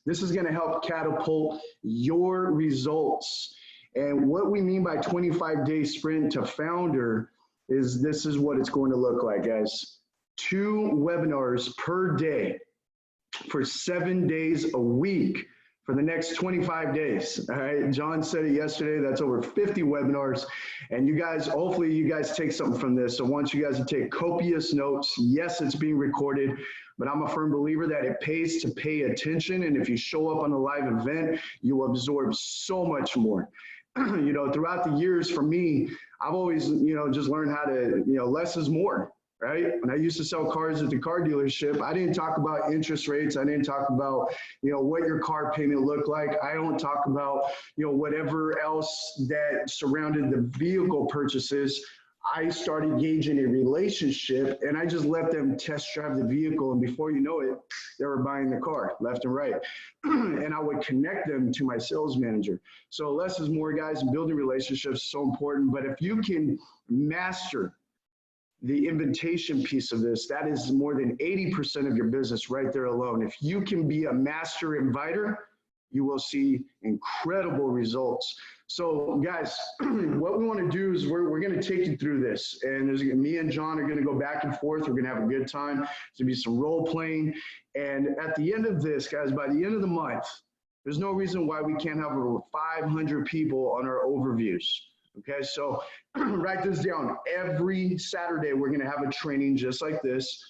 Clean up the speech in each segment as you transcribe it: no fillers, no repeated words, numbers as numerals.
This is going to help catapult your results. And what we mean by 25-day sprint to founder is this is what it's going to look like, guys. 2 webinars per day for 7 days a week for the next 25 days. All right, John said it yesterday, that's over 50 webinars. And you guys, hopefully you guys take something from this. So I want you guys to take copious notes. Yes, it's being recorded, but I'm a firm believer that it pays to pay attention. And if you show up on a live event, you absorb so much more. You know, throughout the years for me, I've always, you know, just learned how to, you know, less is more. Right? When I used to sell cars at the car dealership, I didn't talk about interest rates. I didn't talk about, you know, what your car payment looked like. I don't talk about, you know, whatever else that surrounded the vehicle purchases. I started gauging a relationship and I just let them test drive the vehicle. And before you know it, they were buying the car left and right. And I would connect them to my sales manager. So less is more, guys, and building relationships is so important. But if you can master the invitation piece of this, that is more than 80% of your business right there alone. If you can be a master inviter, you will see incredible results. So guys, what we want to do is we're going to take you through this, and me and John are going to go back and forth. We're going to have a good time. There's going to be some role playing. And at the end of this, guys, by the end of the month, there's no reason why we can't have over 500 people on our overviews. Okay, so write this down. Every Saturday, we're gonna have a training just like this.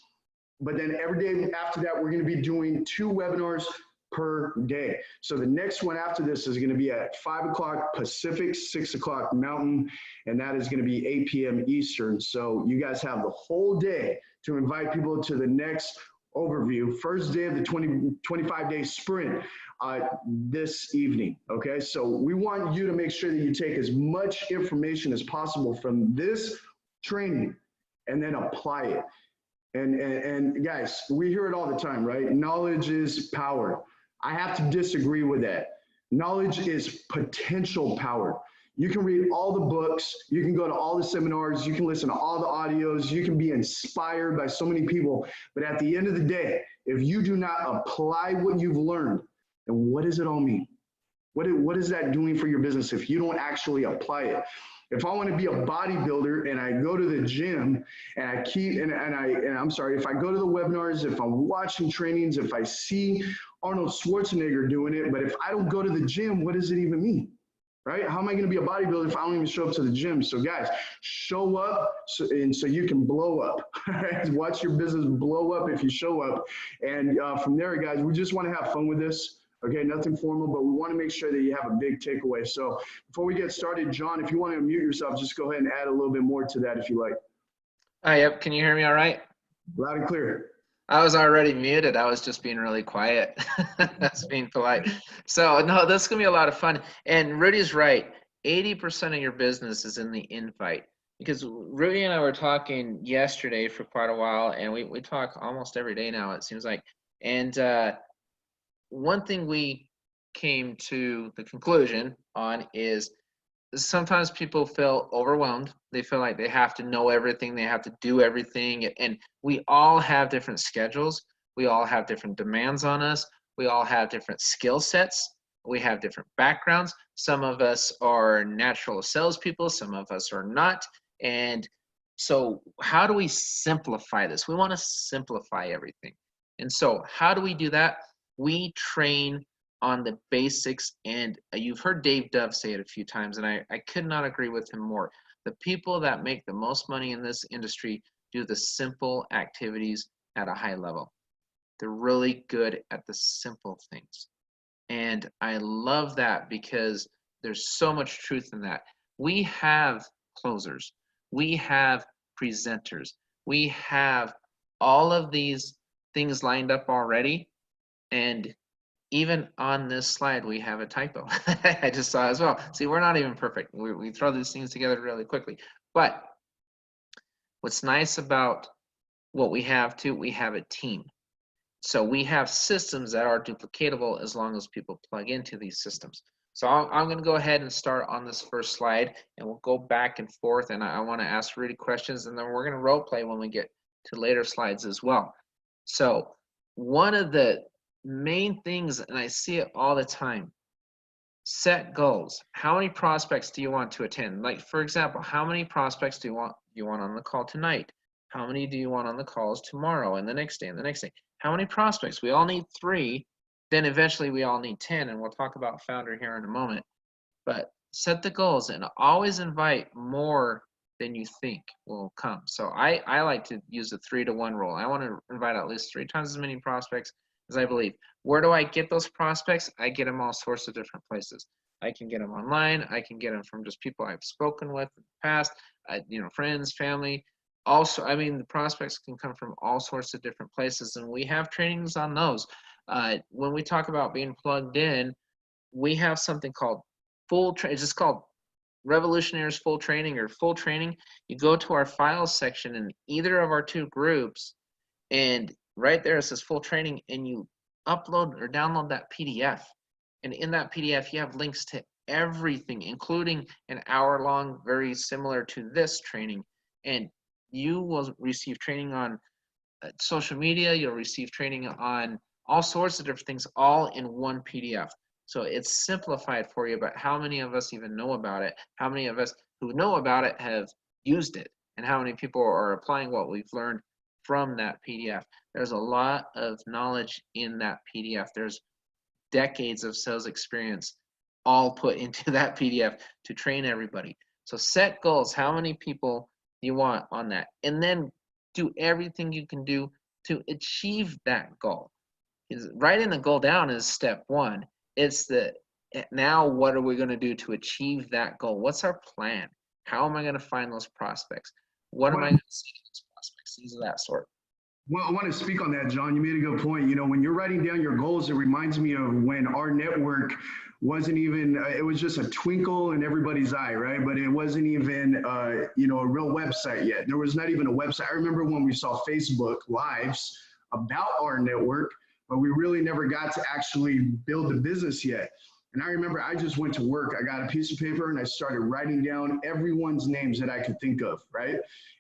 But then every day after that, we're gonna be doing 2 webinars per day. So the next one after this is gonna be at 5 o'clock Pacific, 6 o'clock Mountain, and that is gonna be 8 p.m. Eastern. So you guys have the whole day to invite people to the next overview, first day of the 25-day sprint this evening, okay? So we want you to make sure that you take as much information as possible from this training and then apply it. And guys, we hear it all the time, right? Knowledge is power. I have to disagree with that. Knowledge is potential power. You can read all the books, you can go to all the seminars, you can listen to all the audios, you can be inspired by so many people, but at the end of the day, if you do not apply what you've learned, then what does it all mean? What is that doing for your business if you don't actually apply it? If I want to be a bodybuilder and I go to the gym and I keep, and I'm sorry, if I go to the webinars, if I'm watching trainings, if I see Arnold Schwarzenegger doing it, but if I don't go to the gym, what does it even mean? Right? How am I going to be a bodybuilder if I don't even show up to the gym? So guys, show up so you can blow up. Right? Watch your business blow up if you show up. And from there, guys, we just want to have fun with this. Okay, nothing formal, but we want to make sure that you have a big takeaway. So before we get started, John, if you want to unmute yourself, just go ahead and add a little bit more to that if you like. Yep, can you hear me all right? Loud and clear. I was already muted. I was just being really quiet. That's being polite. So no, this is gonna be a lot of fun. And Rudy's right. 80% of your business is in the invite. Because Rudy and I were talking yesterday for quite a while, and we talk almost every day now, it seems like. And one thing we came to the conclusion on is sometimes people feel overwhelmed. They feel like they have to know everything, they have to do everything, and we all have different schedules. We all have different demands on us. We all have different skill sets. We have different backgrounds. Some of us are natural salespeople, some of us are not. And so how do we simplify this? We want to simplify everything. And so how do we do that? We train on the basics, and you've heard Dave Dove say it a few times, and I could not agree with him more. The people that make the most money in this industry do the simple activities at a high level. They're really good at the simple things. And I love that because there's so much truth in that. We have closers. We have presenters. We have all of these things lined up already. And even on this slide, we have a typo. I just saw as well. See, we're not even perfect. We throw these things together really quickly. But what's nice about what we have too, we have a team. So we have systems that are duplicatable as long as people plug into these systems. So I'm going to go ahead and start on this first slide, and we'll go back and forth. And I want to ask Rudy questions, and then we're going to role play when we get to later slides as well. So one of the main things, and I see it all the time. Set goals. How many prospects do you want to attend? Like, for example, how many prospects do you want on the call tonight? How many do you want on the calls tomorrow and the next day and the next day? How many prospects? We all need 3. Then eventually we all need 10, and we'll talk about founder here in a moment. But set the goals and always invite more than you think will come. So I like to use the 3-to-1 rule. I want to invite at least 3 times as many prospects as I believe. Where do I get those prospects? I get them all sorts of different places. I can get them online. I can get them from just people I've spoken with in the past, friends, family. Also, I mean, the prospects can come from all sorts of different places, and we have trainings on those. When we talk about being plugged in, we have something called it's just called Revvolutionaries full training or full training. You go to our files section in either of our 2 groups, and right there it says full training, and you upload or download that PDF. And in that PDF, you have links to everything, including an hour-long, very similar to this training. And you will receive training on social media. You'll receive training on all sorts of different things, all in one PDF. So it's simplified for you, but how many of us even know about it? How many of us who know about it have used it? And how many people are applying what we've learned from that PDF? There's a lot of knowledge in that PDF. There's decades of sales experience all put into that PDF to train everybody. So set goals. How many people do you want on that? And then do everything you can do to achieve that goal. Writing the goal down is step 1. It's now what are we going to do to achieve that goal? What's our plan? How am I going to find those prospects? What am I going to see in those prospects? Things of that sort. Well, I want to speak on that, John. You made a good point. When you're writing down your goals, it reminds me of when rNetwork wasn't even, it was just a twinkle in everybody's eye, right? But it wasn't even, a real website yet. There was not even a website. I remember when we saw Facebook Lives about rNetwork, but we really never got to actually build the business yet. And I remember I just went to work. I got a piece of paper and I started writing down everyone's names that I could think of, right?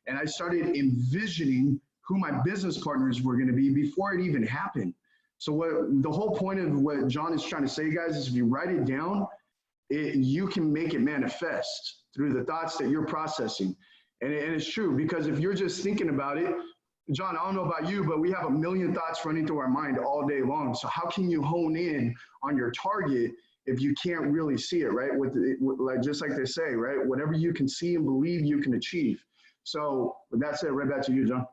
And I started envisioning who my business partners were going to be before it even happened. So the whole point of what John is trying to say, guys, is if you write it down, you can make it manifest through the thoughts that you're processing. And it's true, because if you're just thinking about it, John, I don't know about you, but we have a million thoughts running through our mind all day long. So how can you hone in on your target if you can't really see it, right? Just like they say, right? Whatever you can see and believe, you can achieve. So with that said, right back to you, John.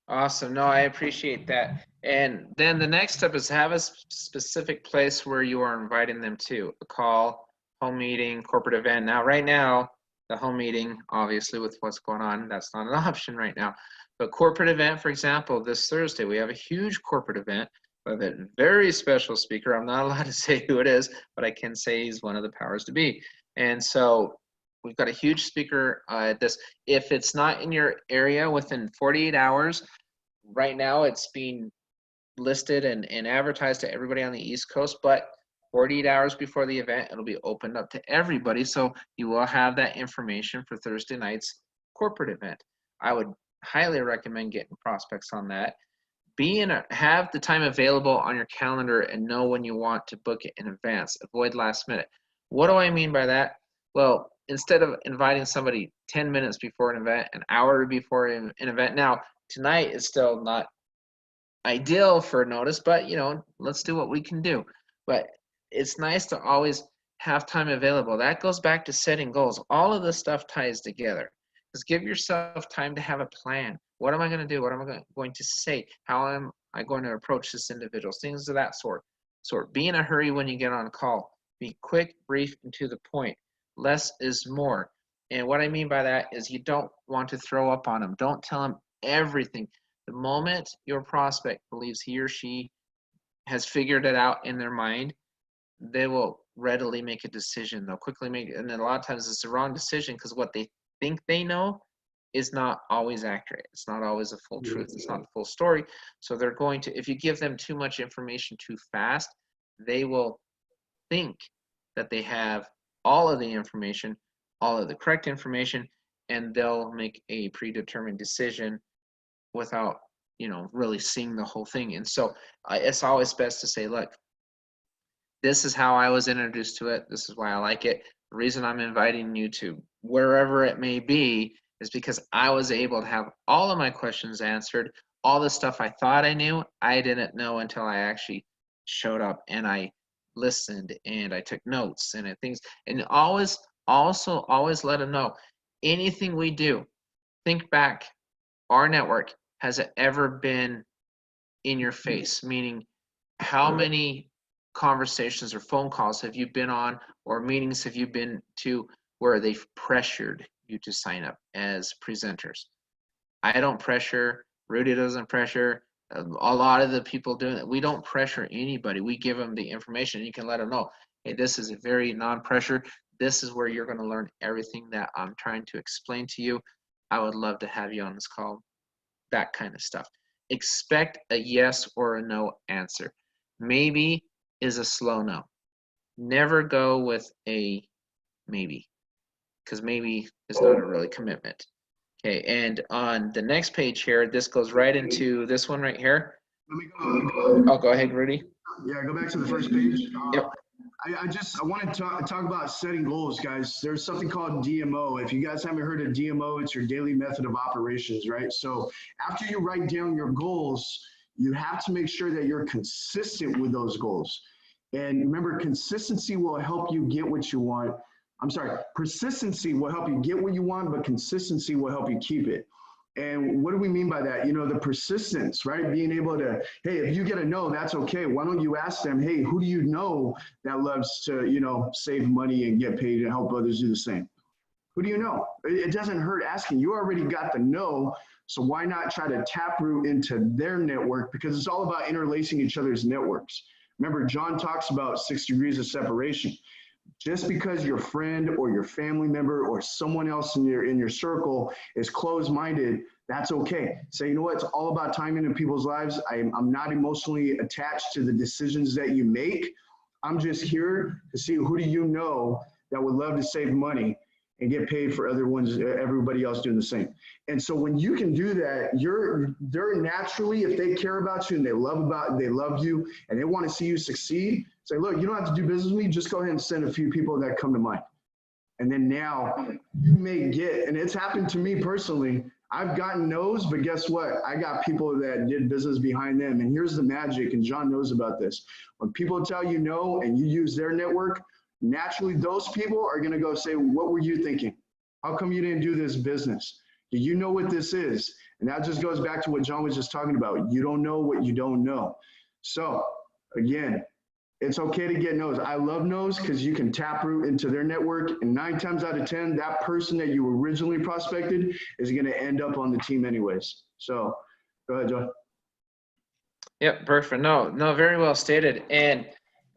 Awesome. No, I appreciate that. And then the next step is have a specific place where you are inviting them to. A call, home meeting, corporate event. Now, right now, the home meeting, obviously with what's going on, that's not an option right now. But corporate event, for example, this Thursday, we have a huge corporate event with a very special speaker. I'm not allowed to say who it is, but I can say he's one of the powers to be. And so we've got a huge speaker at this. If it's not in your area within 48 hours, right now it's being listed and advertised to everybody on the East Coast, but 48 hours before the event, it'll be opened up to everybody. So you will have that information for Thursday night's corporate event. I would highly recommend getting prospects on that. Have the time available on your calendar and know when you want to book it in advance. Avoid last minute. What do I mean by that? Well, instead of inviting somebody 10 minutes before an event, an hour before an event. Now, tonight is still not ideal for notice, but let's do what we can do. But it's nice to always have time available. That goes back to setting goals. All of this stuff ties together. Just give yourself time to have a plan. What am I going to do? What am I going to say? How am I going to approach this individual? Things of that sort. Be in a hurry when you get on a call. Be quick, brief, and to the point. Less is more. And what I mean by that is you don't want to throw up on them. Don't tell them everything. The moment your prospect believes he or she has figured it out in their mind, they will readily make a decision. They'll quickly make it. And then a lot of times it's the wrong decision because what they think they know is not always accurate. It's not always a full truth. It's not the full story. So they're going to, if you give them too much information too fast, they will think that they have all of the information, all of the correct information, and they'll make a predetermined decision without, you know, really seeing the whole thing. And so it's always best to say, look, this is how I was introduced to it. This is why I like it. The reason I'm inviting you to wherever it may be is because I was able to have all of my questions answered. All the stuff I thought I knew, I didn't know until I actually showed up and I listened and I took notes and things. And always let them know anything we do. Think back, our network, has it ever been in your face? Meaning, how many conversations or phone calls have you been on, or meetings have you been to where they've pressured you to sign up as presenters? I don't pressure, Rudy doesn't pressure, a lot of the people doing it, we don't pressure anybody. We give them the information and you can let them know, hey, this is a very non-pressure. This is where you're going to learn everything that I'm trying to explain to you. I would love to have you on this call. That kind of stuff. Expect a yes or a no answer. Maybe is a slow no. Never go with a maybe, because maybe is not a really commitment. Okay, and on the next page here, this goes right into this one right here. Let me go. Oh, go ahead, Rudy. Yeah, go back to the first page. Yep. I want to talk about setting goals, guys. There's something called DMO. If you guys haven't heard of DMO, it's your daily method of operations, right? So after you write down your goals, you have to make sure that you're consistent with those goals. And remember, consistency will help you get what you want. I'm sorry, persistency will help you get what you want, but consistency will help you keep it. And what do we mean by that? You know, the persistence, right? Being able to, hey, if you get a no, that's okay. Why don't you ask them, hey, who do you know that loves to, you know, save money and get paid and help others do the same? Who do you know? It doesn't hurt asking. You already got the no, so why not try to taproot into their network? Because it's all about interlacing each other's networks. Remember, John talks about 6 degrees of separation. Just because your friend or your family member or someone else in your circle is closed-minded, that's okay. Say, you know what, it's all about timing in people's lives. I'm not emotionally attached to the decisions that you make. I'm just here to see who do you know that would love to save money and get paid for everybody else doing the same. And so when you can do that, they're naturally, if they care about you and they love you and they want to see you succeed, say, look, you don't have to do business with me, just go ahead and send a few people that come to mind. And then now you may get, and it's happened to me personally, I've gotten no's, but guess what? I got people that did business behind them. And here's the magic, and John knows about this. When people tell you no and you use their network, naturally those people are gonna go say, what were you thinking? How come you didn't do this business? Do you know what this is? And that just goes back to what John was just talking about. You don't know what you don't know. So again, it's okay to get no's. I love no's because you can taproot into their network, and 9 times out of 10, that person that you originally prospected is going to end up on the team anyways. So go ahead, John. Yep, perfect. No, very well stated. And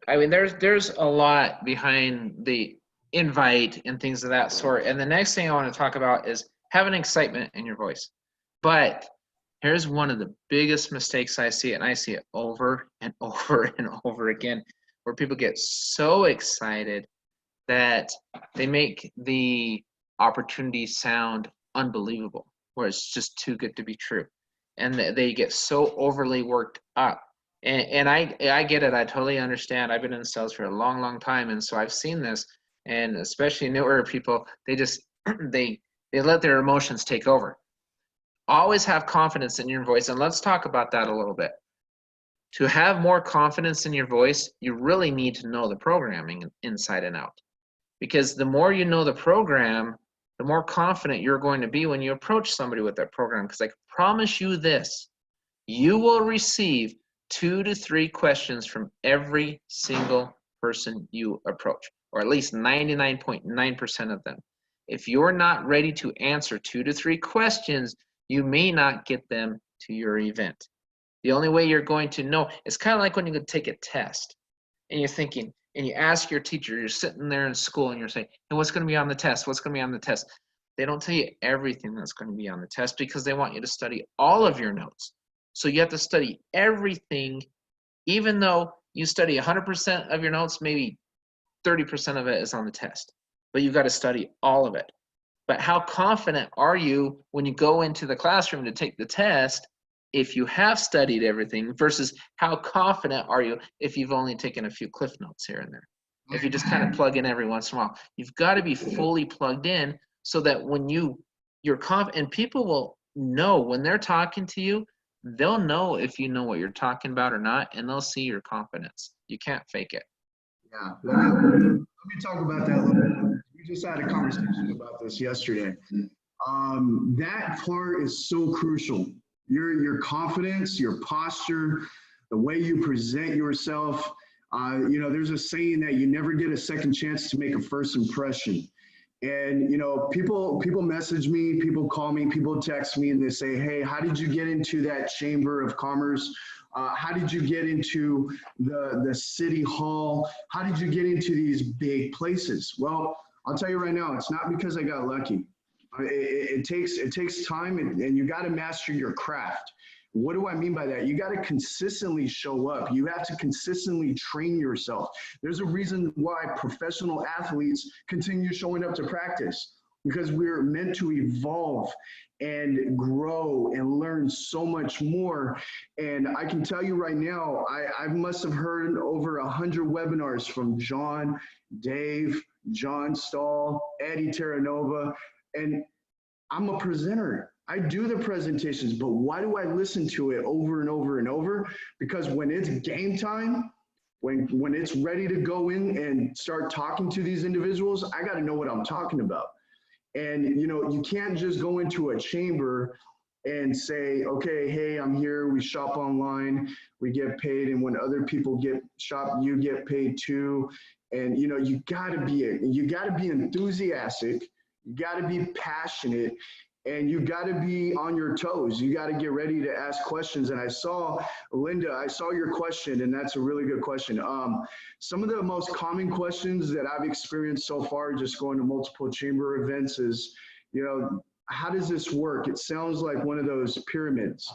I mean, there's a lot behind the invite and things of that sort. And the next thing I want to talk about is having excitement in your voice. But here's one of the biggest mistakes I see, and I see it over and over and over again, where people get so excited that they make the opportunity sound unbelievable, where it's just too good to be true. And they get so overly worked up. And I get it. I totally understand. I've been in sales for a long, long time. And so I've seen this, and especially newer people, they just, they let their emotions take over. Always have confidence in your voice. And let's talk about that a little bit. To have more confidence in your voice, you really need to know the programming inside and out. Because the more you know the program, the more confident you're going to be when you approach somebody with that program. Because I promise you this, you will receive 2 to 3 questions from every single person you approach, or at least 99.9% of them. If you're not ready to answer 2 to 3 questions, you may not get them to your event. The only way you're going to know, it's kind of like when you take a test and you're thinking, and you ask your teacher, you're sitting there in school and you're saying, hey, what's going to be on the test? What's going to be on the test? They don't tell you everything that's going to be on the test because they want you to study all of your notes. So you have to study everything, even though you study 100% of your notes, maybe 30% of it is on the test, but you've got to study all of it. But how confident are you when you go into the classroom to take the test if you have studied everything versus how confident are you if you've only taken a few cliff notes here and there. If you just kind of plug in every once in a while, you've got to be fully plugged in so that when you're confident, and people will know when they're talking to you, they'll know if you know what you're talking about or not, and they'll see your confidence. You can't fake it. Yeah, let me talk about that a little bit. We just had a conversation about this yesterday. That part is so crucial. Your confidence, your posture, the way you present yourself. You know, there's a saying that you never get a second chance to make a first impression. And, you know, people message me, people call me, people text me, and they say, hey, how did you get into that Chamber of Commerce? How did you get into the City Hall? How did you get into these big places? Well, I'll tell you right now, it's not because I got lucky. It takes time, and you got to master your craft. What do I mean by that? You got to consistently show up. You have to consistently train yourself. There's a reason why professional athletes continue showing up to practice, because we're meant to evolve and grow and learn so much more. And I can tell you right now, I must have heard over 100 webinars from John, Dave, John Stahl, Eddie Terranova, and I'm a presenter. I do the presentations, but why do I listen to it over and over and over? Because when it's game time, when it's ready to go in and start talking to these individuals, I got to know what I'm talking about. And, you know, you can't just go into a chamber and say, okay, hey, I'm here, we shop online, we get paid, and when other people shop, you get paid too. And, you know, you gotta be enthusiastic, you gotta be passionate, and you got to be on your toes. You got to get ready to ask questions. And I saw, Linda, I saw your question, and that's a really good question. Some of the most common questions that I've experienced so far, just going to multiple chamber events, is, you know, how does this work? It sounds like one of those pyramids.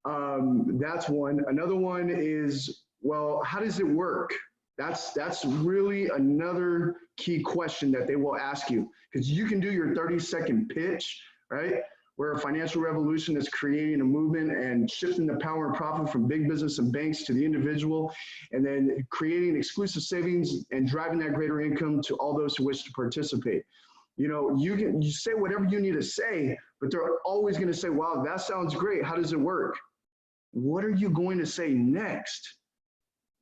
That's one. Another one is, well, how does it work? That's really another key question that they will ask you, because you can do your 30-second pitch, right? Where a financial revolution is creating a movement and shifting the power and profit from big business and banks to the individual, and then creating exclusive savings and driving that greater income to all those who wish to participate. You know, you say whatever you need to say, but they're always going to say, wow, that sounds great. How does it work? What are you going to say next?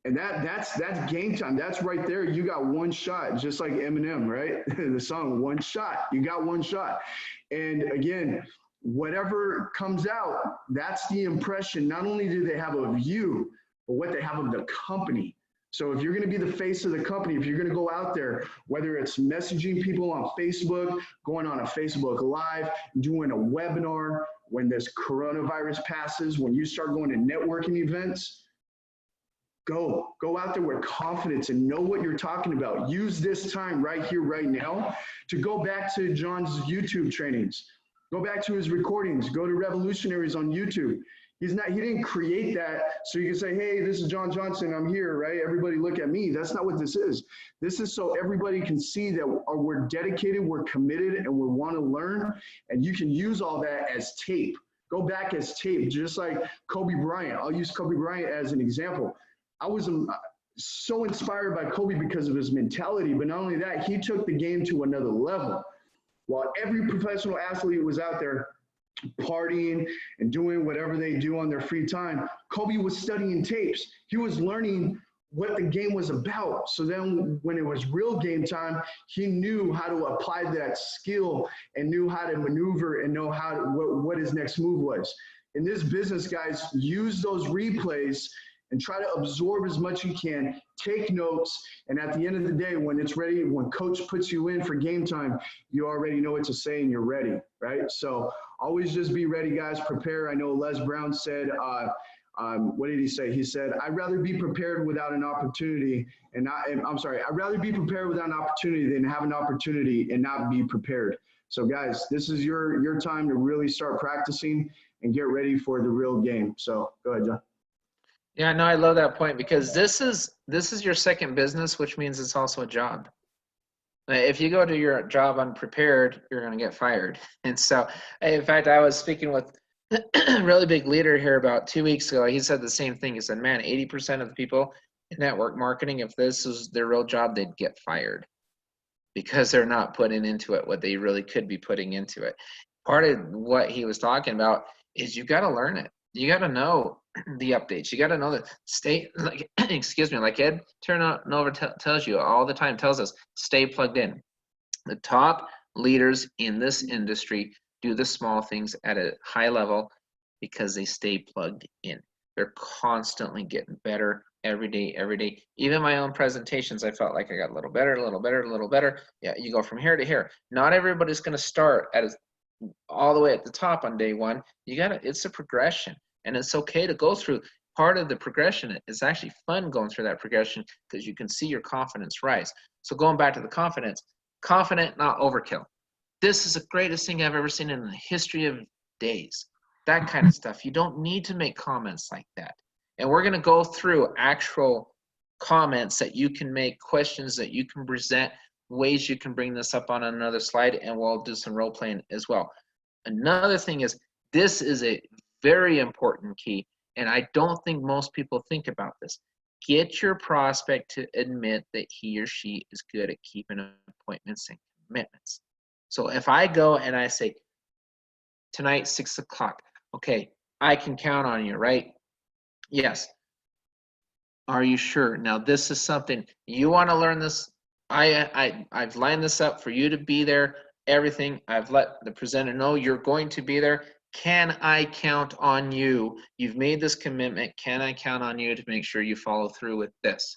And that's game time. That's right there. You got one shot, just like Eminem, right? The song, One Shot. You got one shot. And again, whatever comes out, that's the impression. Not only do they have of you, but what they have of the company. So if you're going to be the face of the company, if you're going to go out there, whether it's messaging people on Facebook, going on a Facebook Live, doing a webinar, when this coronavirus passes, when you start going to networking events, go out there with confidence and know what you're talking about. Use this time right here, right now, to go back to John's YouTube trainings. Go back to his recordings. Go to Revvolutionaries on YouTube. He didn't create that so you can say, hey, this is John Johnson, I'm here, right? Everybody look at me. That's not what this is. This is so everybody can see that we're dedicated, we're committed, and we want to learn. And you can use all that as tape. Go back as tape, just like Kobe Bryant. I'll use Kobe Bryant as an example. I was so inspired by Kobe because of his mentality, but not only that, he took the game to another level. While every professional athlete was out there partying and doing whatever they do on their free time, Kobe was studying tapes. He was learning what the game was about. So then when it was real game time, he knew how to apply that skill and knew how to maneuver and know what his next move was. In this business, guys, use those replays and try to absorb as much as you can, take notes, and at the end of the day, when it's ready, when coach puts you in for game time, you already know what to say and you're ready, right? So always just be ready, guys, prepare. I know Les Brown said, what did he say? He said, I'd rather be prepared without an opportunity I'd rather be prepared without an opportunity than have an opportunity and not be prepared. So guys, this is your time to really start practicing and get ready for the real game. So go ahead, John. Yeah, no, I love that point, because this is your second business, which means it's also a job. If you go to your job unprepared, you're going to get fired. And so, in fact, I was speaking with really big leader here about 2 weeks ago. He said the same thing. He said, man, 80% of the people in network marketing, if this was their real job, they'd get fired because they're not putting into it what they really could be putting into it. Part of what he was talking about is you got to learn it. You got to know the updates. You got to know that stay, like, excuse me, like Ed Turnover tells you all the time, tells us, stay plugged in. The top leaders in this industry do the small things at a high level because they stay plugged in. They're constantly getting better every day, every day. Even my own presentations, I felt like I got a little better, a little better, a little better. Yeah, you go from here to here. Not everybody's going to start at all the way at the top on day one. It's a progression, and it's okay to go through. Part of the progression is actually fun going through that progression because you can see your confidence rise. So going back to the confident, not overkill. This is the greatest thing I've ever seen in the history of days. That kind of stuff. You don't need to make comments like that. And we're going to go through actual comments that you can make, questions that you can present, ways you can bring this up on another slide, and we'll do some role playing as well. Another thing is, this is a very important key, and I don't think most people think about this. Get your prospect to admit that he or she is good at keeping appointments and commitments. So if I go and I say, tonight, 6 o'clock, okay, I can count on you, right? Yes. Are you sure? Now, this is something you want to learn this. I've lined this up for you to be there. Everything. I've let the presenter know you're going to be there. Can I count on you? You've made this commitment. Can I count on you to make sure you follow through with this?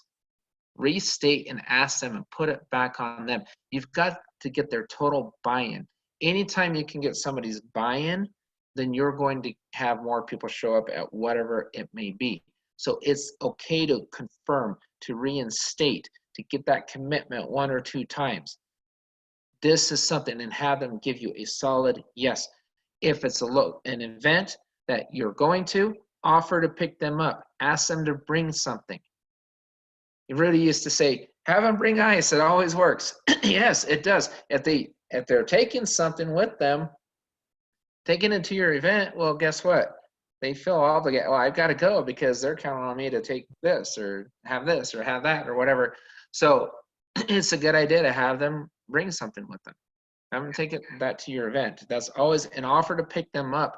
Restate and ask them and put it back on them. You've got to get their total buy-in. Anytime you can get somebody's buy-in, then you're going to have more people show up at whatever it may be. So it's okay to confirm, to reinstate, to get that commitment 1 or 2 times. This is something, and have them give you a solid yes. If it's an event that you're going to, offer to pick them up. Ask them to bring something. You really used to say, have them bring ice. It always works. Yes, it does. If they're taking something with them, taking it to your event, well, guess what? They feel obligated. Well, I've got to go because they're counting on me to take this or have that or whatever. So it's a good idea to have them bring something with them. Have them take that to your event. That's always an offer to pick them up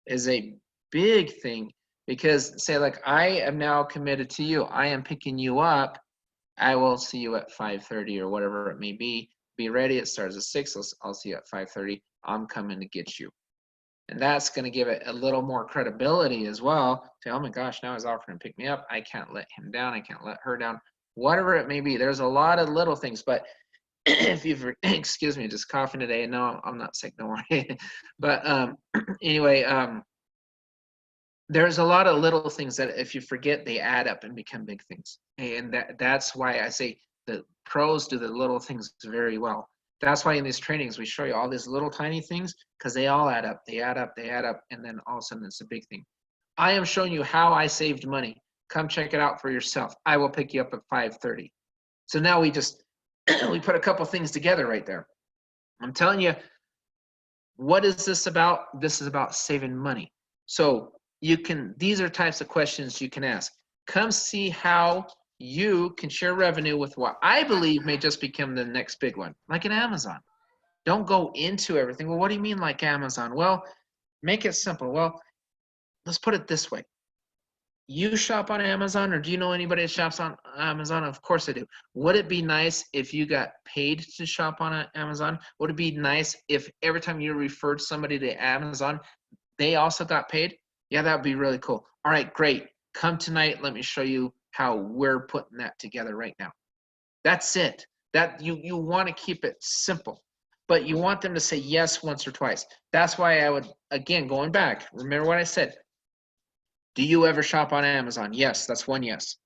is a big thing because say like, I am now committed to you. I am picking you up. I will see you at 5:30 or whatever it may be. Be ready. It starts at 6. I'll see you at 5:30. I'm coming to get you. And that's going to give it a little more credibility as well. Say, oh my gosh, now he's offering to pick me up. I can't let him down. I can't let her down. Whatever it may be. There's a lot of little things. But if you've, excuse me, just coughing today. No, I'm not sick. Don't worry. But anyway, there's a lot of little things that if you forget, they add up and become big things. And that's why I say the pros do the little things very well. That's why in these trainings, we show you all these little tiny things because they all add up, they add up, they add up, and then all of a sudden it's a big thing. I am showing you how I saved money. Come check it out for yourself. I will pick you up at 5:30. So now we just, we put a couple things together right there. I'm telling you, what is this about? This is about saving money. So these are types of questions you can ask. Come see how you can share revenue with what I believe may just become the next big one, like an Amazon. Don't go into everything. Well, what do you mean like Amazon? Well, make it simple. Well, let's put it this way. You shop on Amazon, or do you know anybody that shops on Amazon? Of course I do. Would it be nice if you got paid to shop on Amazon? Would it be nice if every time you referred somebody to Amazon, they also got paid? Yeah, that would be really cool. All right, great. Come tonight. Let me show you how we're putting that together right now. That's it. That you want to keep it simple, but you want them to say yes once or twice. That's why I would, again, going back, remember what I said. Do you ever shop on Amazon? Yes, that's 1 yes.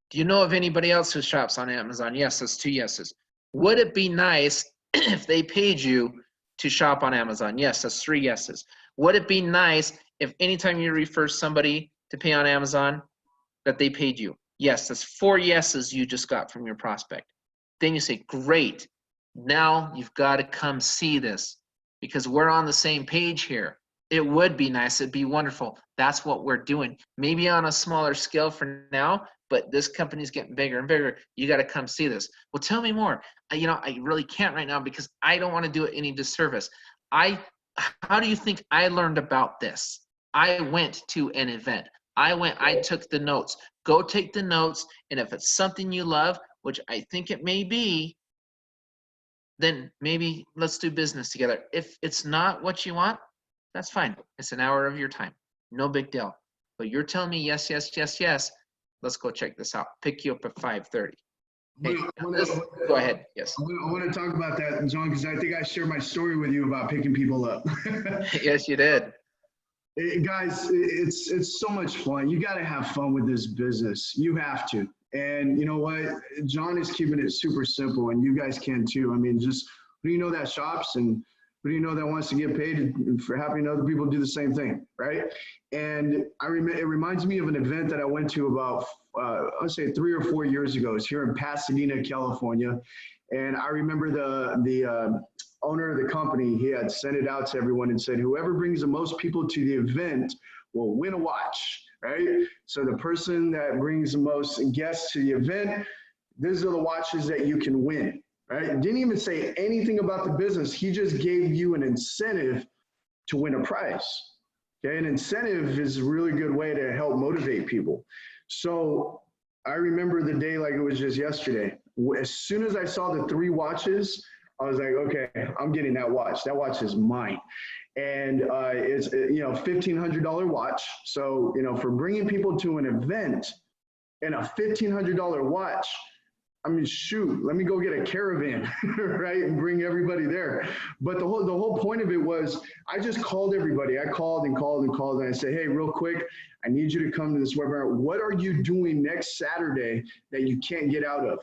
Do you know of anybody else who shops on Amazon? Yes, that's 2 yeses. Would it be nice if they paid you to shop on Amazon? Yes, that's 3 yeses. Would it be nice if anytime you refer somebody to pay on Amazon that they paid you? Yes, that's 4 yeses you just got from your prospect. Then you say, great, now you've got to come see this because we're on the same page here. It would be nice. It'd be wonderful. That's what we're doing. Maybe on a smaller scale for now, but this company's getting bigger and bigger. You got to come see this. Well, tell me more. I really can't right now because I don't want to do it any disservice. How do you think I learned about this? I went to an event. I took the notes. Go take the notes, and if it's something you love, which I think it may be, then maybe let's do business together. If it's not what you want, that's fine. It's an hour of your time. No big deal. But you're telling me yes, yes, yes, yes. Let's go check this out. Pick you up at 5:30. Hey, go ahead. Yes. I want to talk about that, John, because I think I shared my story with you about picking people up. Yes, you did. Guys, it's so much fun. You got to have fun with this business. You have to. And you know what? John is keeping it super simple, and you guys can too. I mean, just who do you know that shops, and who do you know that wants to get paid for having other people do the same thing, right? And it reminds me of an event that I went to about, I'd say 3 or 4 years ago. It's here in Pasadena, California. And I remember the owner of the company, he had sent it out to everyone and said, whoever brings the most people to the event will win a watch, right? So the person that brings the most guests to the event, these are the watches that you can win, right? Didn't even say anything about the business. He just gave you an incentive to win a prize. Okay, an incentive is a really good way to help motivate people. So I remember the day like it was just yesterday. As soon as I saw the 3 watches, I was like, okay, I'm getting that watch. That watch is mine. And it's, $1,500 watch. So, for bringing people to an event and a $1,500 watch, I mean, shoot, let me go get a caravan, right, and bring everybody there. But the whole point of it was, I just called everybody. I called and called and called, and I said, hey, real quick, I need you to come to this webinar. What are you doing next Saturday that you can't get out of?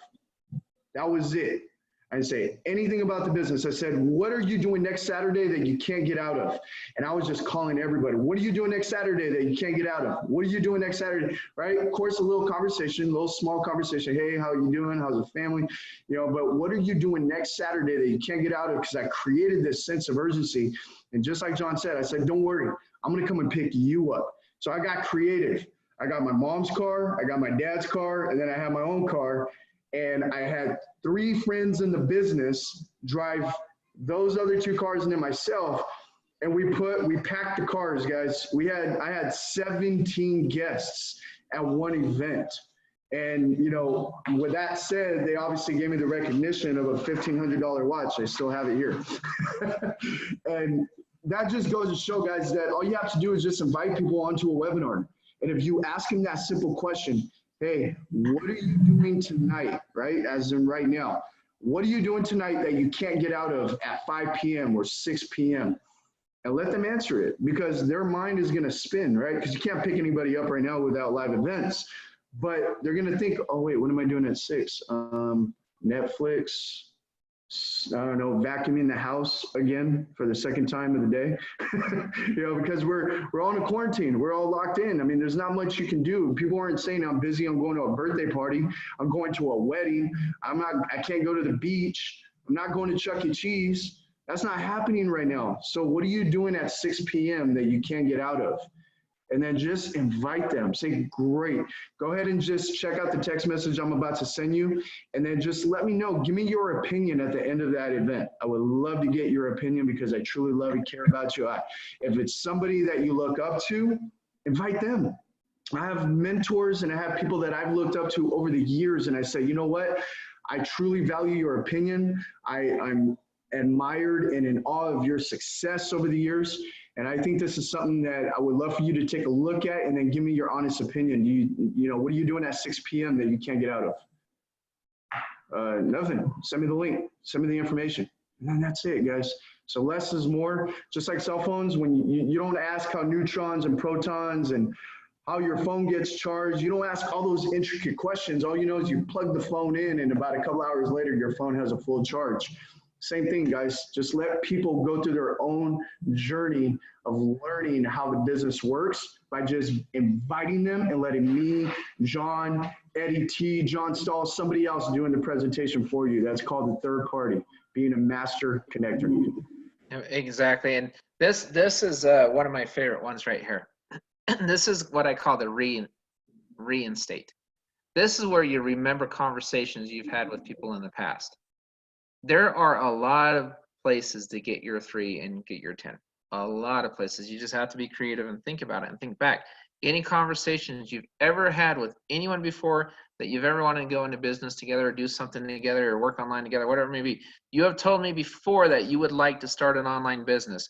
That was it. I didn't say anything about the business. I said, what are you doing next Saturday that you can't get out of? And I was just calling everybody. What are you doing next Saturday that you can't get out of? What are you doing next Saturday? Right? Of course, a little conversation, a little small conversation. Hey, how you doing? How's the family? But what are you doing next Saturday that you can't get out of? Because I created this sense of urgency. And just like John said, I said, don't worry. I'm going to come and pick you up. So I got creative. I got my mom's car. I got my dad's car. And then I had my own car. And I had 3 friends in the business drive those other 2 cars and then myself. And we packed the cars, guys. I had 17 guests at one event. And, with that said, they obviously gave me the recognition of a $1,500 watch. I still have it here. And that just goes to show, guys, that all you have to do is just invite people onto a webinar. And if you ask them that simple question, hey, what are you doing tonight, right? As in right now, what are you doing tonight that you can't get out of at 5 p.m. or 6 p.m.? And let them answer it, because their mind is going to spin, right? Because you can't pick anybody up right now without live events. But they're going to think, oh, wait, what am I doing at 6? Netflix, I don't know, vacuuming the house again for the 2nd time of the day, because we're all in a quarantine. We're all locked in. I mean, there's not much you can do. People aren't saying I'm busy. I'm going to a birthday party. I'm going to a wedding. I can't go to the beach. I'm not going to Chuck E. Cheese. That's not happening right now. So what are you doing at 6 p.m. that you can't get out of? And then just invite them. Say, great. Go ahead and just check out the text message I'm about to send you. And then just let me know. Give me your opinion at the end of that event. I would love to get your opinion, because I truly love and care about you. If it's somebody that you look up to, invite them. I have mentors and I have people that I've looked up to over the years. And I say, you know what? I truly value your opinion. I'm admired and in awe of your success over the years. And I think this is something that I would love for you to take a look at and then give me your honest opinion. What are you doing at 6 p.m. that you can't get out of? Nothing. Send me the link. Send me the information. And then that's it, guys. So less is more. Just like cell phones, when you don't ask how neutrons and protons and how your phone gets charged. You don't ask all those intricate questions. All you know is you plug the phone in, and about a couple hours later, your phone has a full charge. Same thing, guys. Just let people go through their own journey of learning how the business works by just inviting them and letting me, John, Eddie T, John Stahl, somebody else doing the presentation for you. That's called the third party, being a master connector. Exactly. And this is one of my favorite ones right here. This is what I call the reinstate. This is where you remember conversations you've had with people in the past. There are a lot of places to get your 3 and get your 10. A lot of places. You just have to be creative and think about it and think back. Any conversations you've ever had with anyone before that you've ever wanted to go into business together or do something together or work online together, whatever it may be, you have told me before that you would like to start an online business.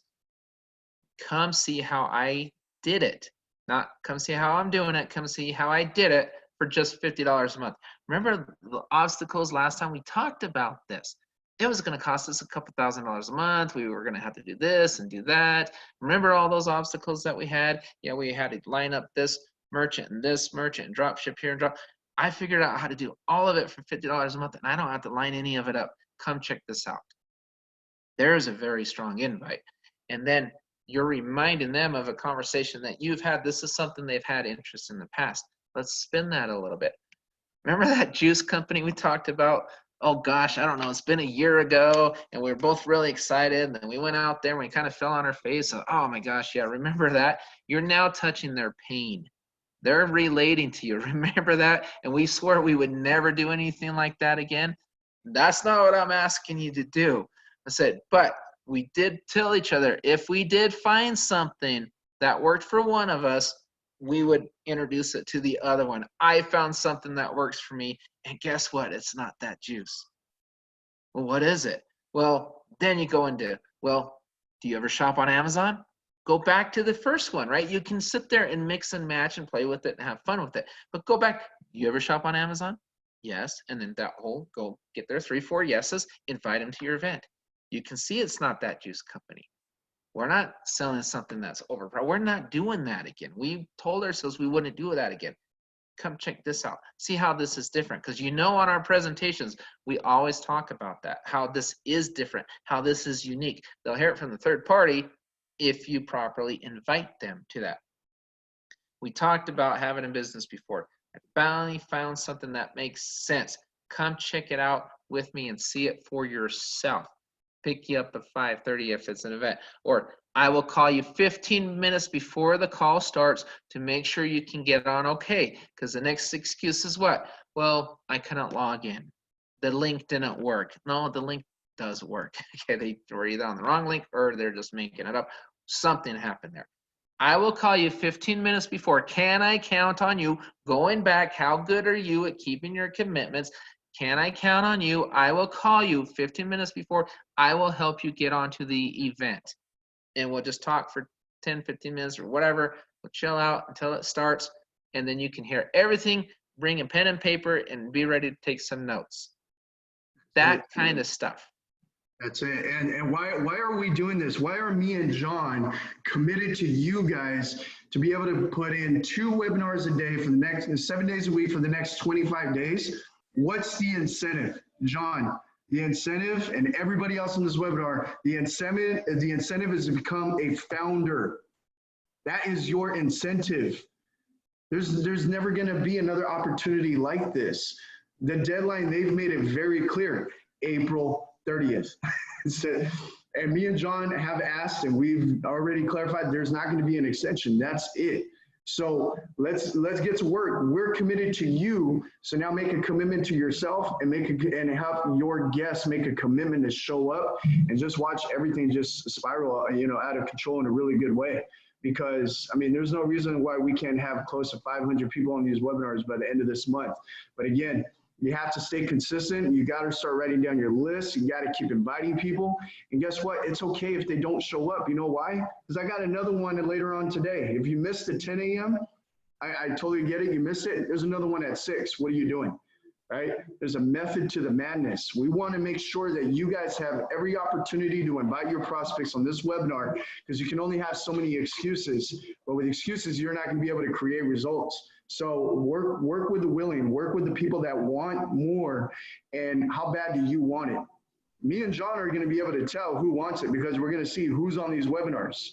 Come see how I did it. Not come see how I'm doing it. Come see how I did it for just $50 a month. Remember the obstacles last time we talked about this? It was going to cost us a couple $1,000s a month. We were going to have to do this and do that. Remember all those obstacles that we had? Yeah, we had to line up this merchant and drop ship here and drop. I figured out how to do all of it for $50 a month, and I don't have to line any of it up. Come check this out. There's a very strong invite. And then you're reminding them of a conversation that you've had. This is something they've had interest in the past. Let's spin that a little bit. Remember that juice company we talked about? Oh gosh, I don't know, it's been a year ago and we were both really excited, and then we went out there and we kind of fell on our face. Oh my gosh, yeah, remember that? You're now touching their pain. They're relating to you. Remember that? And we swore we would never do anything like that again. That's not what I'm asking you to do. I said, but we did tell each other if we did find something that worked for one of us, we would introduce it to the other one. I found something that works for me, and guess what? It's not that juice. Well, what is it? Well, then you go into, well, do you ever shop on Amazon? Go back to the first one, right? You can sit there and mix and match and play with it and have fun with it. But go back, do you ever shop on Amazon? Yes. And then that whole, go get their 3, 4 yeses, invite them to your event. You can see it's not that juice company. We're not selling something that's overpriced. We're not doing that again. We told ourselves we wouldn't do that again. Come check this out. See how this is different. Because you know on our presentations, we always talk about that, how this is different, how this is unique. They'll hear it from the third party if you properly invite them to that. We talked about having a business before. I finally found something that makes sense. Come check it out with me and see it for yourself. Pick you up at 5:30 if it's an event, or I will call you 15 minutes before the call starts to make sure you can get on okay, because the next excuse is what? Well, I couldn't log in. The link didn't work. No, the link does work. Okay, they were either on the wrong link or they're just making it up. Something happened there. I will call you 15 minutes before. Can I count on you going back? How good are you at keeping your commitments? Can I count on you? I will call you 15 minutes before. I will help you get onto the event. And we'll just talk for 10, 15 minutes or whatever. We'll chill out until it starts. And then you can hear everything. Bring a pen and paper and be ready to take some notes. That kind of stuff. That's it. And why are we doing this? Why are me and John committed to you guys to be able to put in 2 webinars a day for the next 7 days a week for the next 25 days? What's the incentive? John, the incentive, and everybody else in this webinar, the incentive is to become a founder. That is your incentive. There's never going to be another opportunity like this. The deadline, they've made it very clear, April 30th. And me and John have asked, and we've already clarified, there's not going to be an extension. That's it. So let's get to work. We're committed to you. So now make a commitment to yourself and have your guests make a commitment to show up and just watch everything just spiral, out of control in a really good way. Because I mean, there's no reason why we can't have close to 500 people on these webinars by the end of this month. But again, you have to stay consistent. You got to start writing down your list. You got to keep inviting people. And guess what? It's okay if they don't show up. You know why? Because I got another one later on today. If you missed the 10 a.m., I totally get it. You missed it. There's another one at 6. What are you doing? Right? There's a method to the madness. We want to make sure that you guys have every opportunity to invite your prospects on this webinar, because you can only have so many excuses. But with excuses, you're not going to be able to create results. So work with the willing, work with the people that want more, and how bad do you want it? Me and John are going to be able to tell who wants it, because we're going to see who's on these webinars.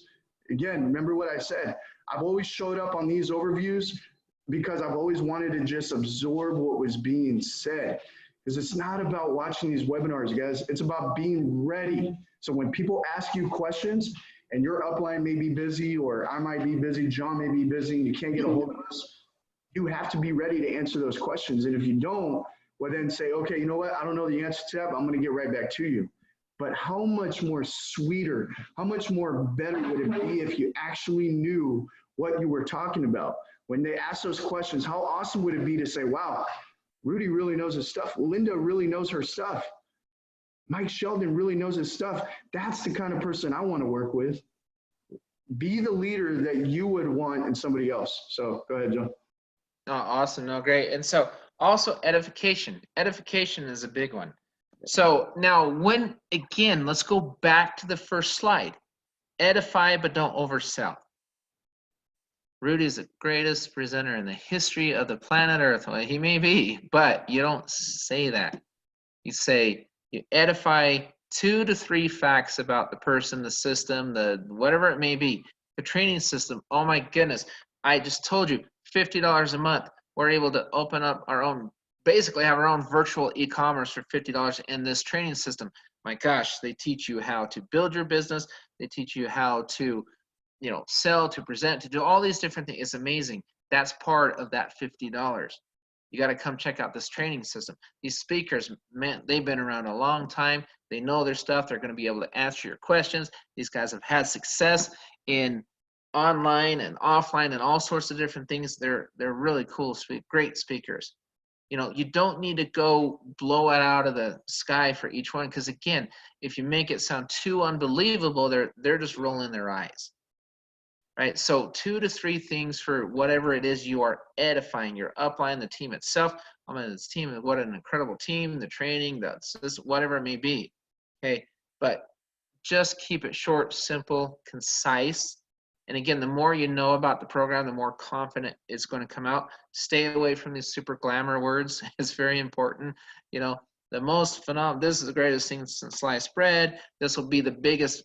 Again, remember what I said. I've always showed up on these overviews because I've always wanted to just absorb what was being said. is it's not about watching these webinars, guys. It's about being ready. So when people ask you questions and your upline may be busy, or I might be busy, John may be busy, and you can't get a hold of us, you have to be ready to answer those questions. And if you don't, well then say, okay, you know what? I don't know the answer to that, but I'm going to get right back to you. But how much more sweeter, how much more better would it be if you actually knew what you were talking about? When they ask those questions, how awesome would it be to say, wow, Rudy really knows his stuff. Linda really knows her stuff. Mike Sheldon really knows his stuff. That's the kind of person I want to work with. Be the leader that you would want in somebody else. So go ahead, John. Oh, awesome. No, great. And so also edification. Edification is a big one. So now again, let's go back to the first slide. Edify, but don't oversell. Rudy is the greatest presenter in the history of the planet Earth. Well, he may be, but you don't say that. You say, you edify 2 to 3 facts about the person, the system, the whatever it may be, the training system. Oh my goodness. I just told you, $50 a month. We're able to open up our own, basically have our own virtual e-commerce for $50 in this training system. My gosh, they teach you how to build your business. They teach you how to, sell, to present, to do all these different things. It's amazing. That's part of that $50. You got to come check out this training system. These speakers, man, they've been around a long time. They know their stuff. They're going to be able to answer your questions. These guys have had success in online and offline and all sorts of different things. They're really cool, great speakers. You don't need to go blow it out of the sky for each one, because again, if you make it sound too unbelievable, they're just rolling their eyes. Right? So 2 to 3 things for whatever it is you are edifying, your upline, the team itself. I mean, this team, what an incredible team, the training, whatever it may be. Okay, but just keep it short, simple, concise. And again, the more you know about the program, the more confident it's going to come out. Stay away from these super glamour words. It's very important. The most phenomenal, this is the greatest thing since sliced bread. This will be the biggest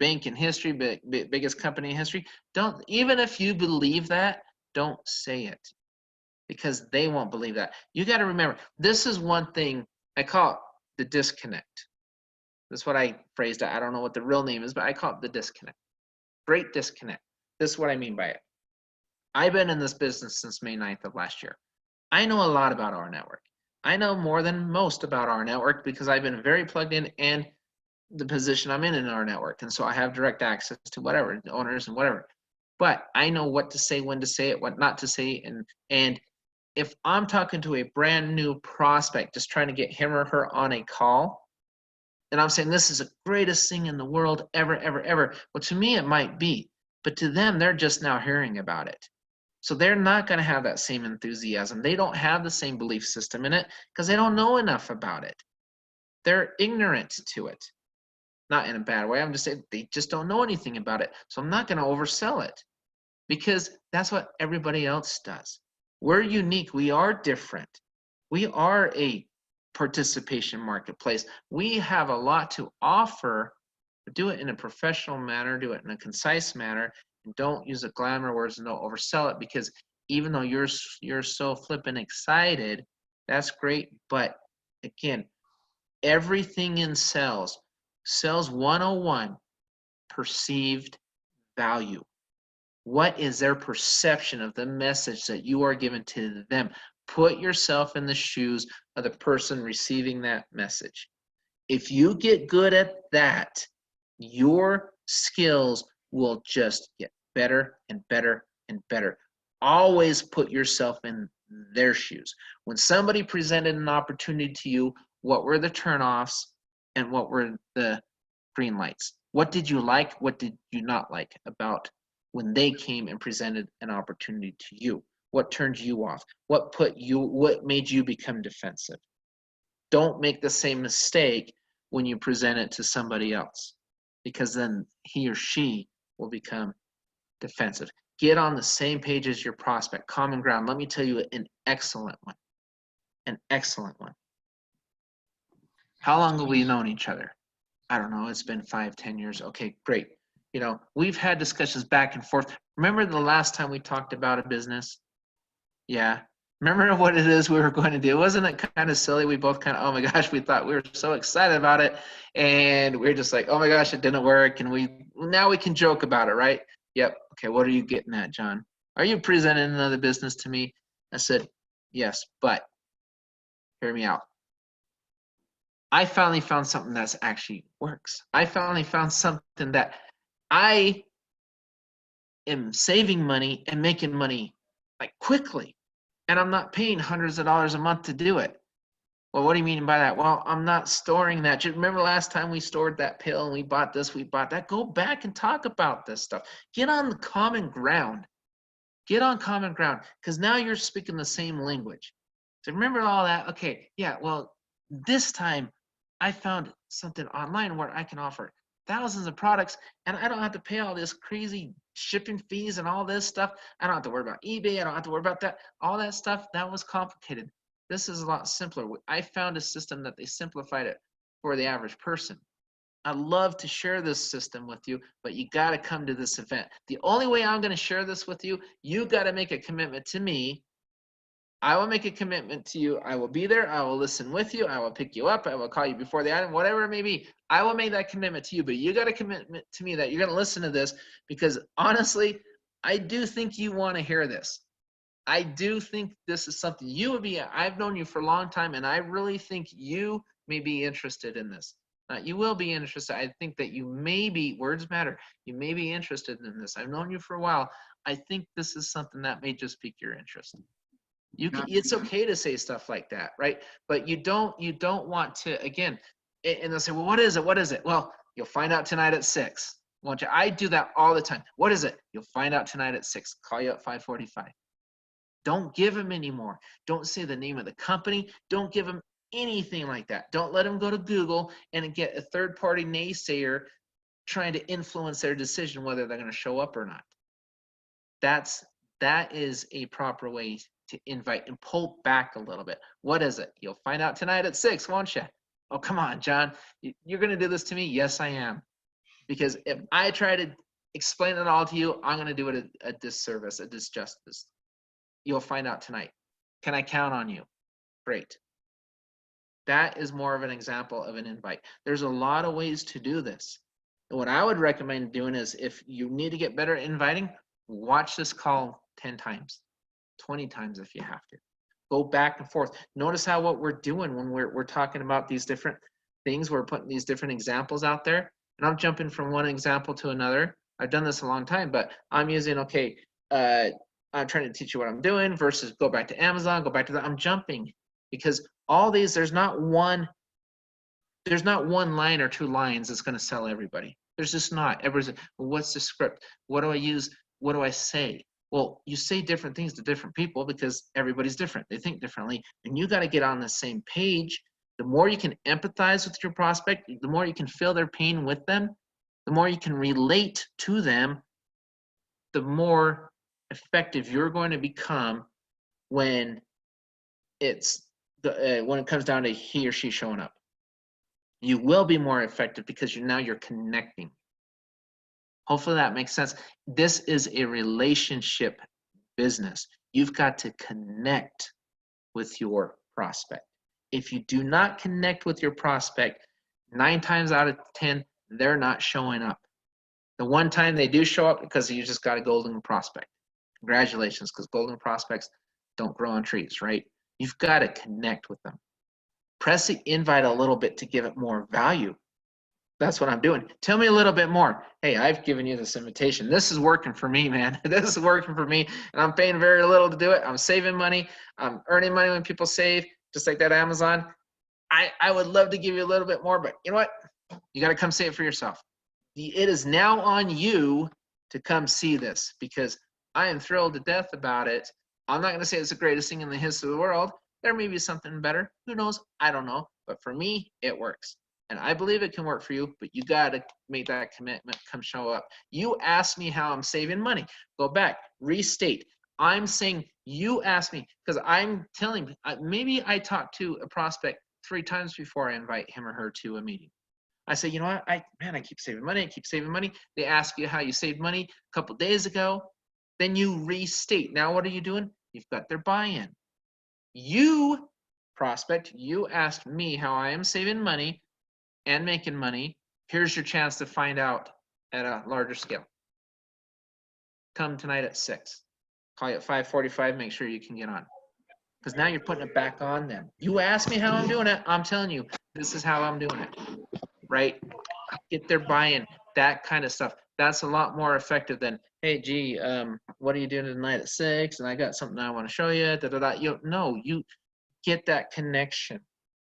bank in history, biggest company in history. Even if you believe that, don't say it, because they won't believe that. You got to remember, this is one thing I call it the disconnect. That's what I phrased it. I don't know what the real name is, but I call it the disconnect. Great disconnect. This is what I mean by it. I've been in this business since May 9th of last year. I know a lot about rNetwork. I know more than most about rNetwork because I've been very plugged in and the position I'm in rNetwork. And so I have direct access to whatever, the owners and whatever. But I know what to say, when to say it, what not to say. And if I'm talking to a brand new prospect, just trying to get him or her on a call, and I'm saying this is the greatest thing in the world ever, ever, ever. Well, to me, it might be. But to them, they're just now hearing about it. So they're not going to have that same enthusiasm. They don't have the same belief system in it because they don't know enough about it. They're ignorant to it. Not in a bad way. I'm just saying they just don't know anything about it. So I'm not going to oversell it because that's what everybody else does. We're unique. We are different. We are a participation marketplace. We have a lot to offer, but do it in a professional manner, do it in a concise manner, and don't use the glamour words and don't oversell it, because even though you're so flippin' excited, that's great. But again, everything in sales 101, perceived value. What is their perception of the message that you are giving to them? Put yourself in the shoes of the person receiving that message. If you get good at that, your skills will just get better and better and better. Always put yourself in their shoes. When somebody presented an opportunity to you, what were the turnoffs and what were the green lights? What did you like? What did you not like about when they came and presented an opportunity to you? What turned you off? What made you become defensive? Don't make the same mistake when you present it to somebody else, because then he or she will become defensive. Get on the same page as your prospect, common ground. Let me tell you an excellent one. An excellent one. How long have we known each other? I don't know. It's been 5-10 years. Okay, great. We've had discussions back and forth. Remember the last time we talked about a business? Yeah. Remember what it is we were going to do? Wasn't it kind of silly? We both kind of, oh my gosh, we thought we were so excited about it. And we are just like, oh my gosh, it didn't work. And now we can joke about it, right? Yep. Okay, what are you getting at, John? Are you presenting another business to me? I said, yes, but hear me out. I finally found something that actually works. I finally found something that I am saving money and making money like quickly. And I'm not paying hundreds of dollars a month to do it. Well, what do you mean by that? Well, I'm not storing that. Do you remember last time we stored that pill and we bought this, we bought that? Go back and talk about this stuff. Get on the common ground. Get on common ground, because now you're speaking the same language. So remember all that? Okay, yeah, well, this time I found something online where I can offer thousands of products and I don't have to pay all this crazy shipping fees and all this stuff. I don't have to worry about eBay. I don't have to worry about that. All that stuff, that was complicated. This is a lot simpler. I found a system that they simplified it for the average person. I'd love to share this system with you, but you got to come to this event. The only way I'm going to share this with you, you got to make a commitment to me. I will make a commitment to you. I will be there. I will listen with you. I will pick you up. I will call you before the item, whatever it may be. I will make that commitment to you, but you got a commitment to me that you're going to listen to this, because honestly, I do think you want to hear this. I do think this is something you would be. I've known you for a long time, and I really think you may be interested in this. You will be interested. I think that you may be, words matter. You may be interested in this. I've known you for a while. I think this is something that may just pique your interest. You can, it's okay to say stuff like that, right? But you don't want to, again, and they'll say, well, what is it? What is it? Well, you'll find out tonight at 6. Won't you? I do that all the time. What is it? You'll find out tonight at 6. Call you at 5:45. Don't give them anymore. Don't say the name of the company. Don't give them anything like that. Don't let them go to Google and get a third-party naysayer trying to influence their decision whether they're going to show up or not. That is a proper way to invite, and pull back a little bit. What is it? You'll find out tonight at 6, won't you? Oh, come on, John. You're going to do this to me? Yes, I am. Because if I try to explain it all to you, I'm going to do it a disservice, a disjustice. You'll find out tonight. Can I count on you? Great. That is more of an example of an invite. There's a lot of ways to do this. And what I would recommend doing is, if you need to get better at inviting, watch this call 10 times, 20 times if you have to. Go back and forth. Notice how what we're doing when we're talking about these different things, we're putting these different examples out there. And I'm jumping from one example to another. I've done this a long time, but I'm using, okay, I'm trying to teach you what I'm doing versus go back to Amazon, go back to that. I'm jumping, because all these, there's not one line or 2 lines that's going to sell everybody. There's just not. Everybody's like, well, what's the script? What do I use? What do I say? Well, you say different things to different people because everybody's different. They think differently, and you got to get on the same page. The more you can empathize with your prospect, the more you can feel their pain with them, the more you can relate to them, the more effective you're going to become when when it comes down to he or she showing up. You will be more effective because now you're connecting. Hopefully that makes sense. This is a relationship business. You've got to connect with your prospect. If you do not connect with your prospect, 9 times out of 10, they're not showing up. The one time they do show up, because you just got a golden prospect. Congratulations, because golden prospects don't grow on trees, right? You've got to connect with them. Press the invite a little bit to give it more value. That's what I'm doing. Tell me a little bit more. Hey, I've given you this invitation. This is working for me, man. This is working for me, and I'm paying very little to do it. I'm saving money. I'm earning money when people save, just like that Amazon. I would love to give you a little bit more, but you know what? You got to come see it for yourself. It is now on you to come see this, because I am thrilled to death about it. I'm not going to say it's the greatest thing in the history of the world. There may be something better. Who knows? I don't know. But for me, it works. And I believe it can work for you, but you got to make that commitment, come show up. You ask me how I'm saving money. Go back, restate. I'm saying you ask me, because I'm telling, maybe I talk to a prospect 3 times before I invite him or her to a meeting. I say, you know what, I keep saving money, I keep saving money. They ask you how you saved money a couple days ago. Then you restate. Now what are you doing? You've got their buy-in. You, prospect, you asked me how I am saving money and making money. Here's your chance to find out at a larger scale. Come tonight at 6. Call you at 5:45, make sure you can get on. Because now you're putting it back on them. You asked me how I'm doing it, I'm telling you, this is how I'm doing it, right? Get their buy-in, that kind of stuff. That's a lot more effective than, hey, gee, what are you doing tonight at 6? And I got something I want to show you, da, da, da. You get that connection,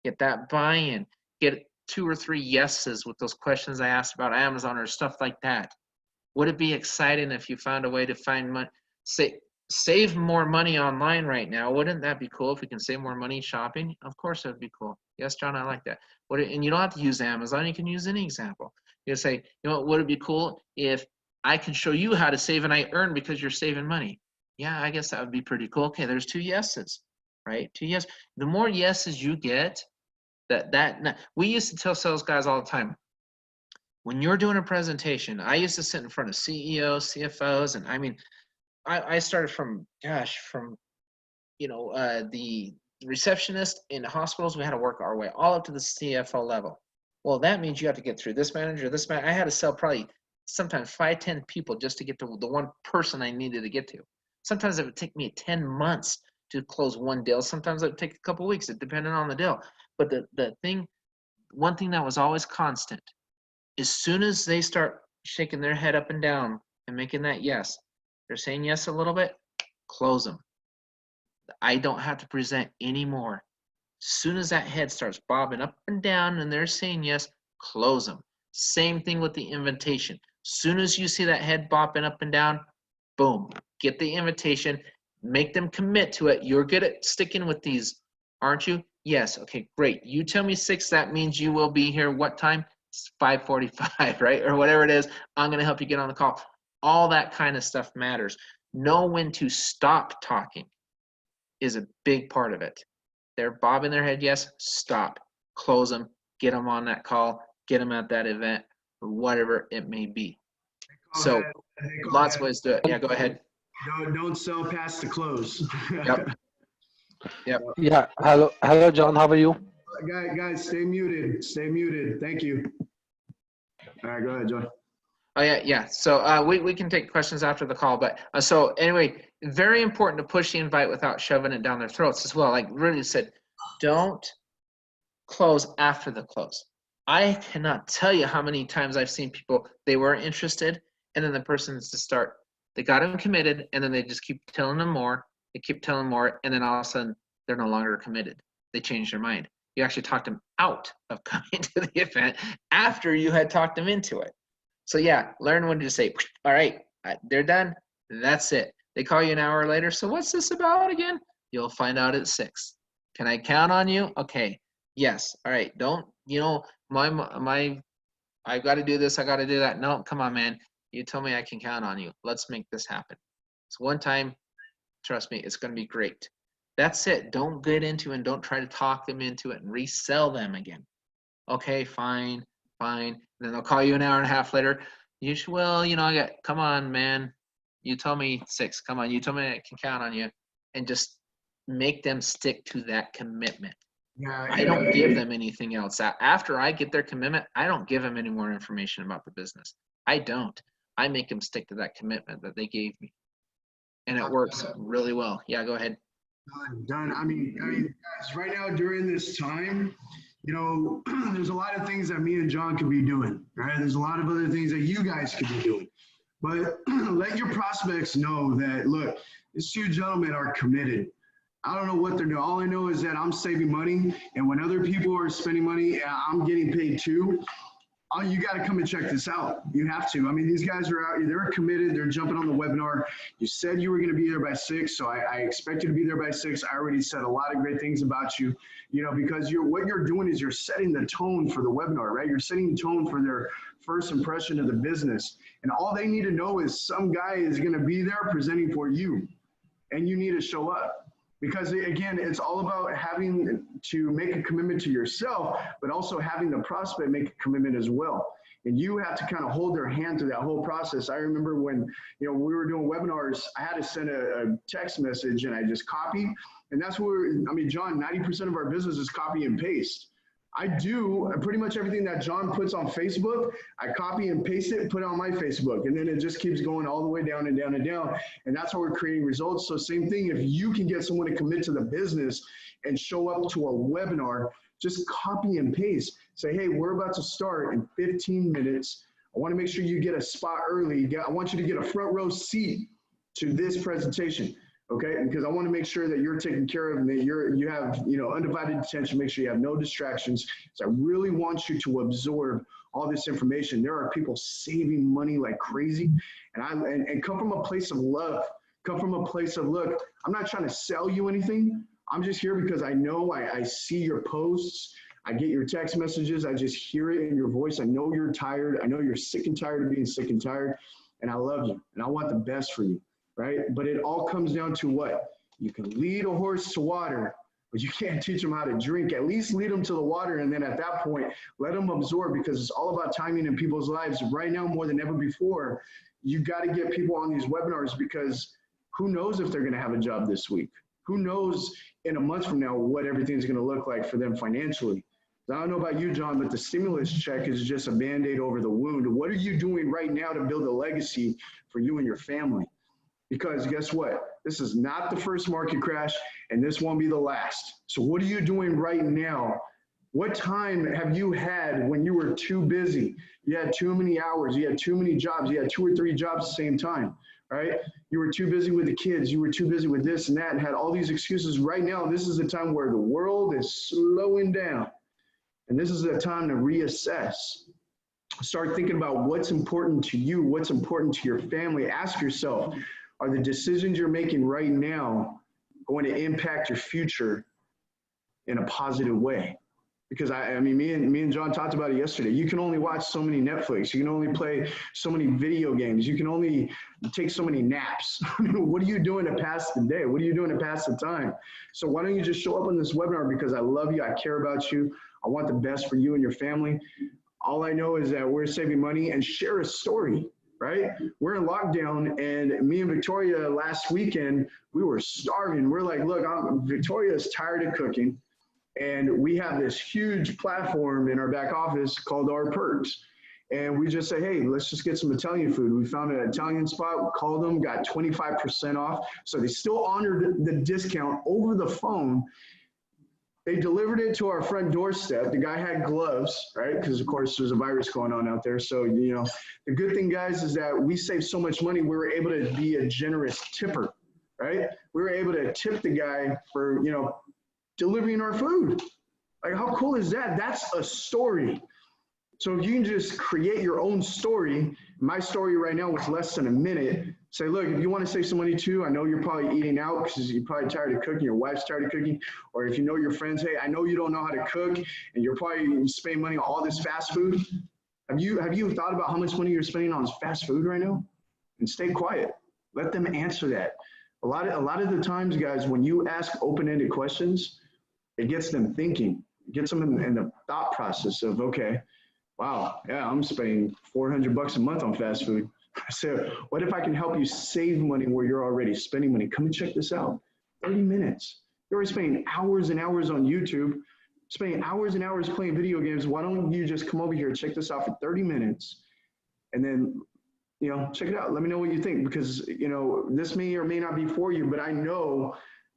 get that buy-in, get 2 or 3 yeses with those questions I asked about Amazon or stuff like that. Would it be exciting if you found a way to find money, save more money online right now? Wouldn't that be cool if we can save more money shopping? Of course, that would be cool. Yes, John, I like that. And you don't have to use Amazon. You can use any example. You say, you know what, would it be cool if I can show you how to save and I earn because you're saving money? Yeah, I guess that would be pretty cool. Okay, there's 2 yeses, right? 2 yes. The more yeses you get, we used to tell sales guys all the time, when you're doing a presentation, I used to sit in front of CEOs, CFOs, and I mean, I started from the receptionist in hospitals. We had to work our way all up to the CFO level. Well, that means you have to get through this manager, this man. I had to sell probably sometimes 5, 10 people just to get to the one person I needed to get to. Sometimes it would take me 10 months to close one deal. Sometimes it would take a couple weeks, depending on the deal. But one thing that was always constant, as soon as they start shaking their head up and down and making that yes, they're saying yes a little bit, close them. I don't have to present anymore. As soon as that head starts bobbing up and down and they're saying yes, close them. Same thing with the invitation. As soon as you see that head bopping up and down, boom, get the invitation, make them commit to it. You're good at sticking with these, aren't you? Yes, okay, great. You tell me 6, that means you will be here what time? It's 5:45, right? Or whatever it is. I'm going to help you get on the call. All that kind of stuff matters. Know when to stop talking is a big part of it. They're bobbing their head, yes, stop. Close them, get them on that call, get them at that event, or whatever it may be. So lots of ways to do it. Yeah, go ahead. Don't sell past the close. Yep. Yeah. Hello, John. How are you? Guys, stay muted. Stay muted. Thank you. All right, go ahead, John. Oh yeah. So we can take questions after the call, but so anyway, very important to push the invite without shoving it down their throats as well. Like Rudy said, don't close after the close. I cannot tell you how many times I've seen people, they were interested, and then the person's they got them committed, and then they just keep telling them more. They keep telling more, and then all of a sudden they're no longer committed. They change their mind. You actually talked them out of coming to the event after you had talked them into it. So yeah, learn when to say, all right, they're done. That's it. They call you an hour later. So what's this about again? You'll find out at 6. Can I count on you? Okay. Yes. All right. Don't, I got to do this. I got to do that. No, come on, man. You told me I can count on you. Let's make this happen. So one time, trust me, it's going to be great. That's it. Don't get into it and don't try to talk them into it and resell them again. Okay, fine. And then they'll call you an hour and a half later. Come on, man. You told me 6. Come on. You told me I can count on you. And just make them stick to that commitment. Yeah, I don't give them anything else. After I get their commitment, I don't give them any more information about the business. I don't. I make them stick to that commitment that they gave me. And it works really well. Yeah, go ahead. Done. I mean, guys, right now during this time, there's a lot of things that me and John could be doing, right? There's a lot of other things that you guys could be doing. But let your prospects know that, look, these 2 gentlemen are committed. I don't know what they're doing. All I know is that I'm saving money, and when other people are spending money, I'm getting paid too. You got to come and check this out. You have to. I mean, these guys are out. They're committed. They're jumping on the webinar. You said you were going to be there by 6, so I expect you to be there by 6. I already said a lot of great things about you, because what you're doing is you're setting the tone for the webinar, right? You're setting the tone for their first impression of the business. And all they need to know is some guy is going to be there presenting for you, and you need to show up. Because again, it's all about having to make a commitment to yourself, but also having the prospect make a commitment as well. And you have to kind of hold their hand through that whole process. I remember when we were doing webinars, I had to send a text message and I just copied And that's where, I mean, John, 90% of our business is copy and paste. I do pretty much everything that John puts on Facebook, I copy and paste it, put it on my Facebook, and then it just keeps going all the way down and down and down. And that's how we're creating results. So same thing, if you can get someone to commit to the business and show up to a webinar, just copy and paste. Say, hey, we're about to start in 15 minutes. I want to make sure you get a spot early. I want you to get a front row seat to this presentation. Okay, because I want to make sure that you're taken care of and that you have undivided attention. Make sure you have no distractions. So I really want you to absorb all this information. There are people saving money like crazy, and come from a place of love. Come from a place of, look, I'm not trying to sell you anything. I'm just here because I know I see your posts. I get your text messages. I just hear it in your voice. I know you're tired. I know you're sick and tired of being sick and tired, and I love you, and I want the best for you. Right? But it all comes down to what? You can lead a horse to water, but you can't teach them how to drink. At least lead them to the water, and then at that point, let them absorb, because it's all about timing in people's lives. Right now, more than ever before, you got to get people on these webinars, because who knows if they're going to have a job this week? Who knows in a month from now what everything's going to look like for them financially? I don't know about you, John, but the stimulus check is just a Band-Aid over the wound. What are you doing right now to build a legacy for you and your family? Because guess what? This is not the first market crash, and this won't be the last. So what are you doing right now? What time have you had when you were too busy? You had too many hours, you had too many jobs, you had 2 or 3 jobs at the same time, right? You were too busy with the kids, you were too busy with this and that, and had all these excuses. Right now, this is the time where the world is slowing down. And this is the time to reassess. Start thinking about what's important to you, what's important to your family. Ask yourself, are the decisions you're making right now going to impact your future in a positive way? Because I mean, me and John talked about it yesterday. You can only watch so many Netflix. You can only play so many video games. You can only take so many naps. What are you doing to pass the day? What are you doing to pass the time? So why don't you just show up on this webinar? Because I love you. I care about you. I want the best for you and your family. All I know is that we're saving money, and share a story. Right? We're in lockdown, and me and Victoria last weekend, we were starving. We're like, look, Victoria's tired of cooking, and we have this huge platform in our back office called rperks. And we just say, hey, let's just get some Italian food. We found an Italian spot, we called them, got 25% off. So they still honored the discount over the phone. They delivered it to our front doorstep. The guy had gloves, right? Because of course there's a virus going on out there. So, the good thing, guys, is that we saved so much money. We were able to be a generous tipper, right? We were able to tip the guy for, delivering our food. Like, how cool is that? That's a story. So if you can just create your own story, my story right now was less than a minute. Say, look, if you want to save some money too, I know you're probably eating out because you're probably tired of cooking, your wife's tired of cooking, or if you know your friends, hey, I know you don't know how to cook and you're probably spending money on all this fast food. Have you thought about how much money you're spending on fast food right now? And stay quiet. Let them answer that. A lot of the times, guys, when you ask open-ended questions, it gets them thinking. It gets them in the thought process of, okay, wow, yeah, I'm spending $400 a month on fast food. So what if I can help you save money where you're already spending money? Come and check this out. 30 minutes. You're already spending hours and hours on YouTube, spending hours and hours playing video games. Why don't you just come over here and check this out for 30 minutes and then, check it out. Let me know what you think, because, this may or may not be for you, but I know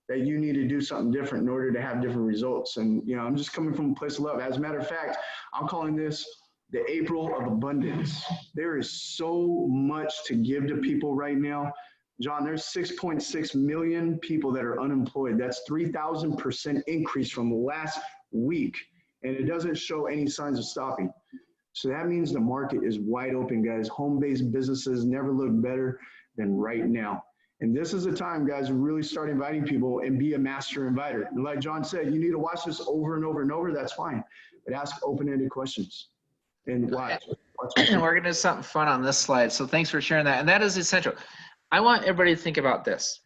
that you need to do something different in order to have different results. And, I'm just coming from a place of love. As a matter of fact, I'm calling this the April of abundance. There is so much to give to people right now. John, there's 6.6 million people that are unemployed. That's 3,000% increase from last week. And it doesn't show any signs of stopping. So that means the market is wide open, guys. Home-based businesses never look better than right now. And this is the time, guys, to really start inviting people and be a master inviter. And like John said, you need to watch this over and over and over. That's fine. But ask open-ended questions. And watch. We're going to do something fun on this slide. So thanks for sharing that. And that is essential. I want everybody to think about this.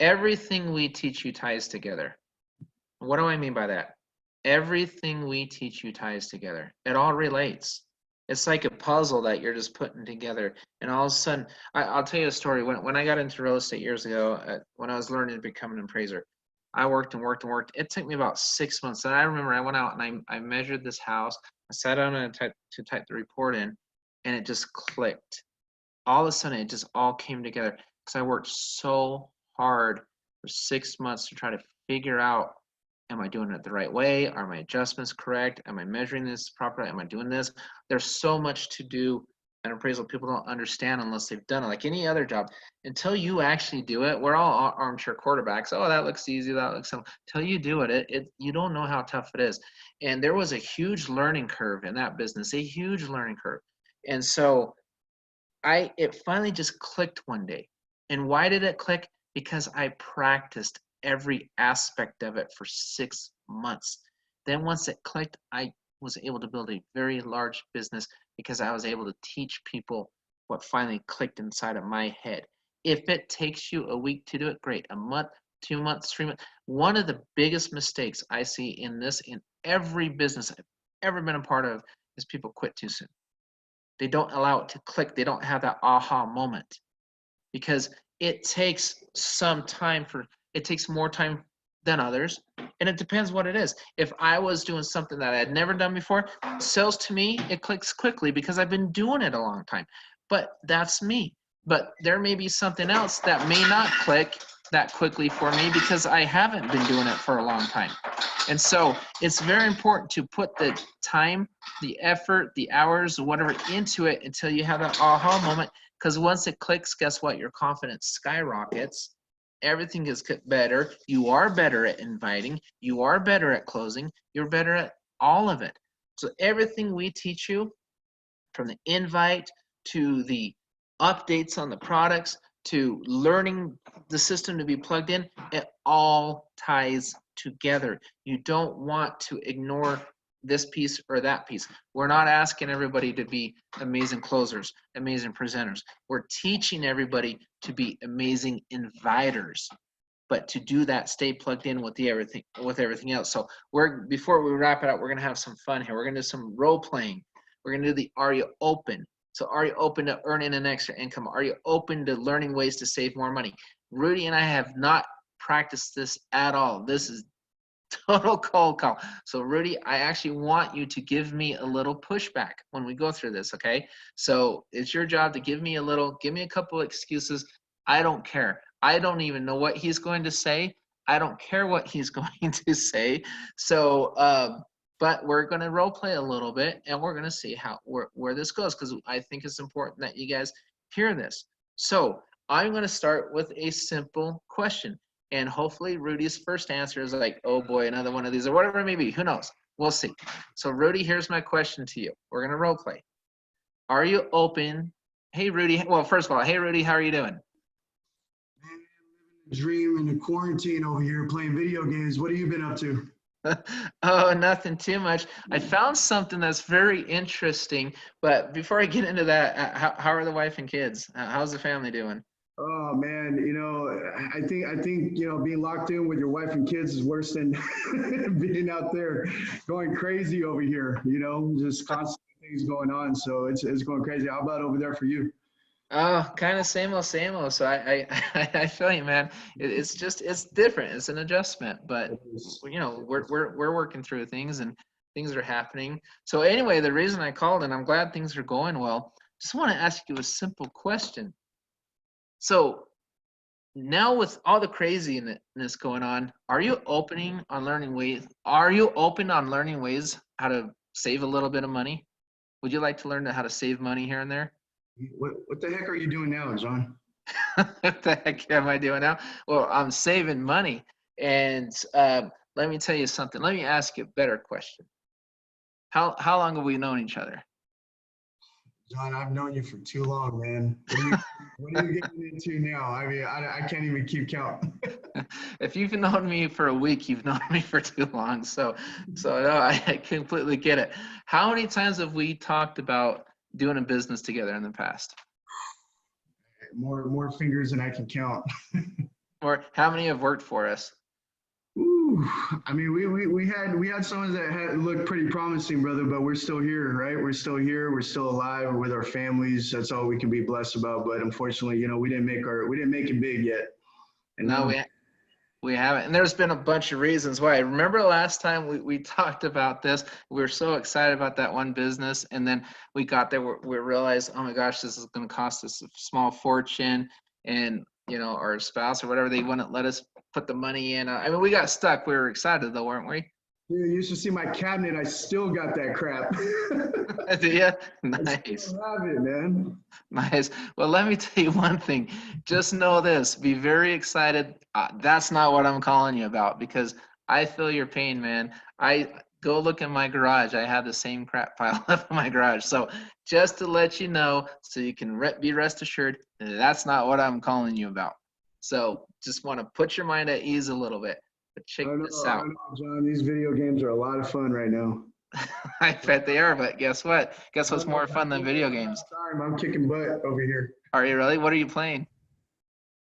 Everything we teach you ties together. What do I mean by that? Everything we teach you ties together. It all relates. It's like a puzzle that you're just putting together. And all of a sudden, I'll tell you a story. When I got into real estate years ago, when I was learning to become an appraiser, I worked and worked and worked. It took me about 6 months. And I remember I went out and I measured this house. I sat down and to type the report in, and it just clicked. All of a sudden, it just all came together because I worked so hard for 6 months to try to figure out, am I doing it the right way? Are my adjustments correct? Am I measuring this properly? Am I doing this? There's so much to do an appraisal people don't understand unless they've done it. Like any other job, until you actually do it, we're all armchair quarterbacks. Oh, that looks easy, that looks simple. Until you do it, you don't know how tough it is. And there was a huge learning curve in that business, a huge learning curve. And so it finally just clicked one day. And why did it click? Because I practiced every aspect of it for 6 months. Then once it clicked, I was able to build a very large business because I was able to teach people what finally clicked inside of my head. If it takes you a week to do it, great. A month, 2 months, 3 months. One of the biggest mistakes I see in every business I've ever been a part of is people quit too soon. They don't allow it to click. They don't have that aha moment because it takes some time it takes more time than others. And it depends what it is. If I was doing something that I had never done before, sales to me, it clicks quickly because I've been doing it a long time. But that's me. But there may be something else that may not click that quickly for me because I haven't been doing it for a long time. And so it's very important to put the time, the effort, the hours, whatever into it until you have that aha moment. Because once it clicks, guess what? Your confidence skyrockets. Everything is better. You are better at inviting. You are better at closing. You're better at all of it. So everything we teach you, from the invite to the updates on the products to learning the system to be plugged in, it all ties together. You don't want to ignore this piece or that piece. We're not asking everybody to be amazing closers, amazing presenters. We're teaching everybody to be amazing inviters. But to do that, stay plugged in with everything else. So before we wrap it up, we're gonna have some fun here. We're gonna do some role playing. We're gonna do the Are You Open? So are you open to earning an extra income? Are you open to learning ways to save more money? Rudy and I have not practiced this at all. This is total cold call. So Rudy, I actually want you to give me a little pushback when we go through this, okay? So it's your job to give me a couple excuses. I don't care. I don't even know what he's going to say. I don't care what he's going to say. So, but we're going to role play a little bit and we're going to see where this goes because I think it's important that you guys hear this. So I'm going to start with a simple question. And hopefully Rudy's first answer is like, oh boy, another one of these or whatever it may be. Who knows? We'll see. So Rudy, here's my question to you. We're going to role play. Are you open? Hey, Rudy. Well, first of all, hey, Rudy, how are you doing? Man, I'm living the dream in the quarantine over here playing video games. What have you been up to? Oh, nothing too much. I found something that's very interesting. But before I get into that, how are the wife and kids? How's the family doing? Oh man, I think being locked in with your wife and kids is worse than being out there going crazy over here. Just constant things going on. So it's going crazy. How about over there for you? Oh, kind of same old, same old. So I feel you, man. It's different. It's an adjustment, but we're working through things and things are happening. So anyway, the reason I called, and I'm glad things are going well. Just want to ask you a simple question. So now with all the craziness going on, are you open on learning ways how to save a little bit of money? Would you like to learn how to save money here and there? What the heck are you doing now, John? What the heck am I doing now? Well, I'm saving money. And let me tell you something. Let me ask you a better question. How long have we known each other? John, I've known you for too long, man. What are you getting into now? I mean, I can't even keep count. If you've known me for a week, you've known me for too long. So no, I completely get it. How many times have we talked about doing a business together in the past? More fingers than I can count. Or how many have worked for us? Ooh, I mean, we had some that had looked pretty promising, brother, but we're still here, right? We're still here. We're still alive. We're with our families. That's all we can be blessed about. But unfortunately, we didn't make it big yet. And No, We haven't. And there's been a bunch of reasons why. Remember last time we talked about this? We were so excited about that one business. And then we got there, we realized, oh my gosh, this is going to cost us a small fortune. And, you know, our spouse or whatever, they wouldn't let us put the money in. I mean, we got stuck. We were excited though, weren't we? You should see my cabinet. I still got that crap. Do you? I Nice. still have it, man. Nice. Well, let me tell you one thing. Just know this. Be very excited. That's not what I'm calling you about because I feel your pain, man. I go look in my garage. I have the same crap pile up in my garage. So just to let you know, so you can be rest assured, that's not what I'm calling you about. So just want to put your mind at ease a little bit. But check this out. I know, John. These video games are a lot of fun right now. I bet they are, but guess what? Guess what's more fun than video games? I'm kicking butt over here. Are you really? What are you playing?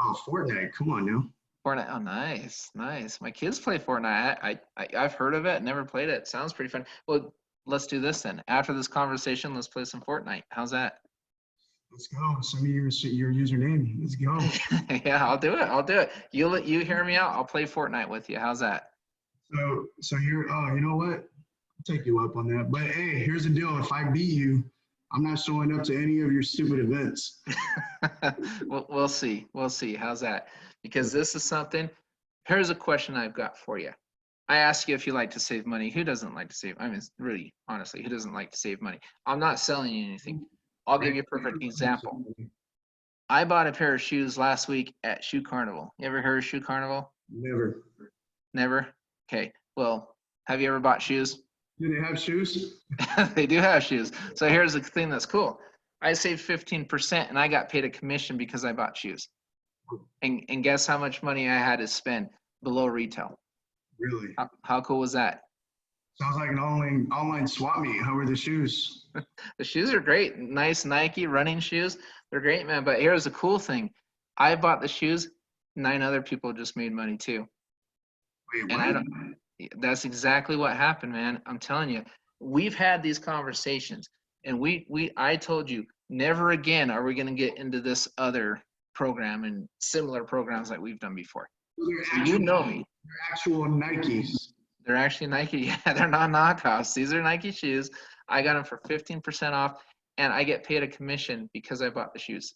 Oh, Fortnite. Come on now. Fortnite. Oh, nice, nice. My kids play Fortnite. I've heard of it, never played it. Sounds pretty fun. Well, let's do this then. After this conversation, let's play some Fortnite. How's that? Let's go. Send me your username. Let's go. Yeah, I'll do it. I'll do it. You hear me out. I'll play Fortnite with you. How's that? So you're. Oh, you know what? I'll take you up on that. But hey, here's the deal. If I beat you, I'm not showing up to any of your stupid events. We'll see. We'll see. How's that? Because this is something. Here's a question I've got for you. I ask you if you like to save money. Who doesn't like to save? I mean, really, honestly, who doesn't like to save money? I'm not selling you anything. I'll give you a perfect example. I bought a pair of shoes last week at Shoe Carnival. You ever heard of Shoe Carnival? Never. Never? Okay. Well, have you ever bought shoes? Do they have shoes? They do have shoes. So here's the thing that's cool. I saved 15% and I got paid a commission because I bought shoes. And guess how much money I had to spend below retail? Really? How cool was that? Sounds like an online swap meet. How were the shoes? The shoes are great. Nice Nike running shoes. They're great, man. But here's the cool thing. I bought the shoes. 9 other people just made money too. Wait, And that's exactly what happened, man. I'm telling you. We've had these conversations and I told you never again are we going to get into this other program and similar programs like we've done before. So you know me. They're actual Nikes. They're actually Nike. Yeah, they're not knockoffs. These are Nike shoes. I got them for 15% off, and I get paid a commission because I bought the shoes.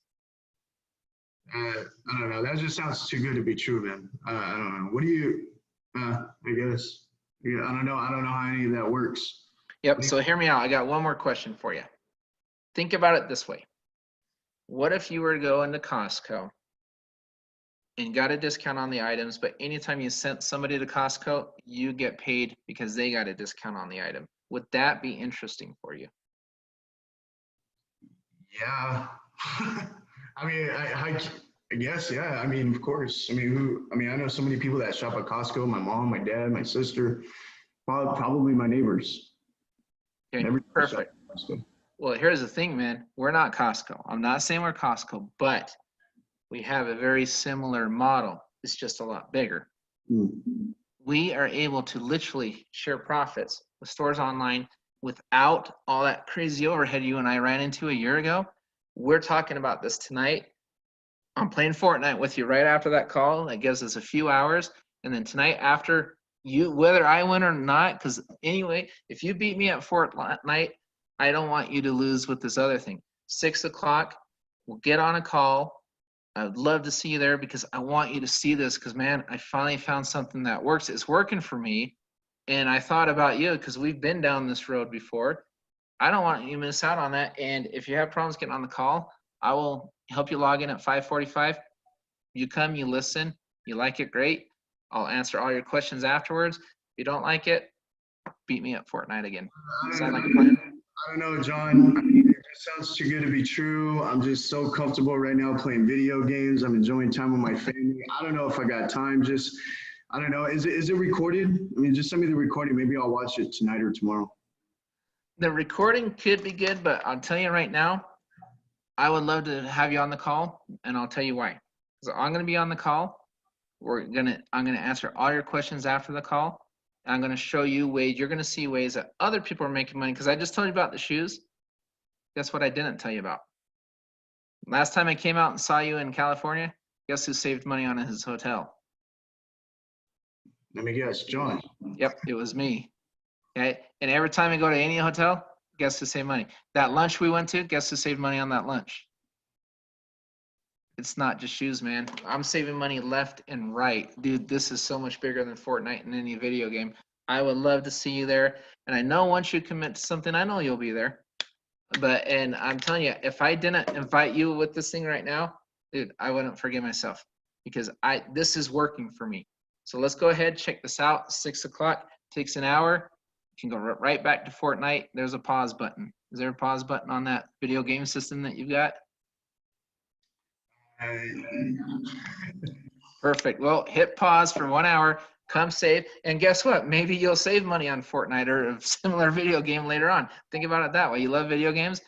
I don't know. That just sounds too good to be true, man. I don't know. What do you? I guess. Yeah, I don't know. I don't know how any of that works. Yep. So hear me out. I got one more question for you. Think about it this way. What if you were to go into Costco and got a discount on the items, but anytime you sent somebody to Costco, you get paid because they got a discount on the item? Would that be interesting for you? Yeah. I mean, I guess, yeah. I mean, of course. I mean, I know so many people that shop at Costco. My mom, my dad, my sister, probably my neighbors. Okay, perfect. Well, here's the thing, man. We're not Costco. I'm not saying we're Costco, but we have a very similar model. It's just a lot bigger. We are able to literally share profits with stores online without all that crazy overhead you and I ran into a year ago. We're talking about this tonight. I'm playing Fortnite with you right after that call. That gives us a few hours. And then tonight after you, whether I win or not, because anyway, if you beat me at Fortnite, I don't want you to lose with this other thing. 6 o'clock, we'll get on a call. I'd love to see you there because I want you to see this because, man, I finally found something that works. It's working for me. And I thought about you because we've been down this road before. I don't want you to miss out on that. And if you have problems getting on the call, I will help you log in at 5:45. You come, you listen. You like it, great. I'll answer all your questions afterwards. If you don't like it, beat me at Fortnite again. Sound like a plan? I don't know, John. I mean, it just sounds too good to be true. I'm just so comfortable right now playing video games. I'm enjoying time with my family. I don't know if I got time. I don't know. Is it recorded? I mean, just send me the recording. Maybe I'll watch it tonight or tomorrow. The recording could be good, but I'll tell you right now, I would love to have you on the call, and I'll tell you why. So I'm going to be on the call. I'm going to answer all your questions after the call. I'm going to show you ways. You're going to see ways that other people are making money because I just told you about the shoes. Guess what I didn't tell you about? Last time I came out and saw you in California, guess who saved money on his hotel? Let me guess, John. Yep, it was me. Okay, and every time I go to any hotel, guess who saved money? That lunch we went to, guess who saved money on that lunch? It's not just shoes, man. I'm saving money left and right. Dude, this is so much bigger than Fortnite and any video game. I would love to see you there. And I know once you commit to something, I know you'll be there. And I'm telling you, if I didn't invite you with this thing right now, dude, I wouldn't forgive myself because this is working for me. So let's go ahead, check this out. 6 o'clock, takes an hour. You can go right back to Fortnite. There's a pause button. Is there a pause button on that video game system that you've got? Perfect. Well, hit pause for 1 hour, come save, and guess what? Maybe you'll save money on Fortnite or a similar video game later on. Think about it that way. You love video games?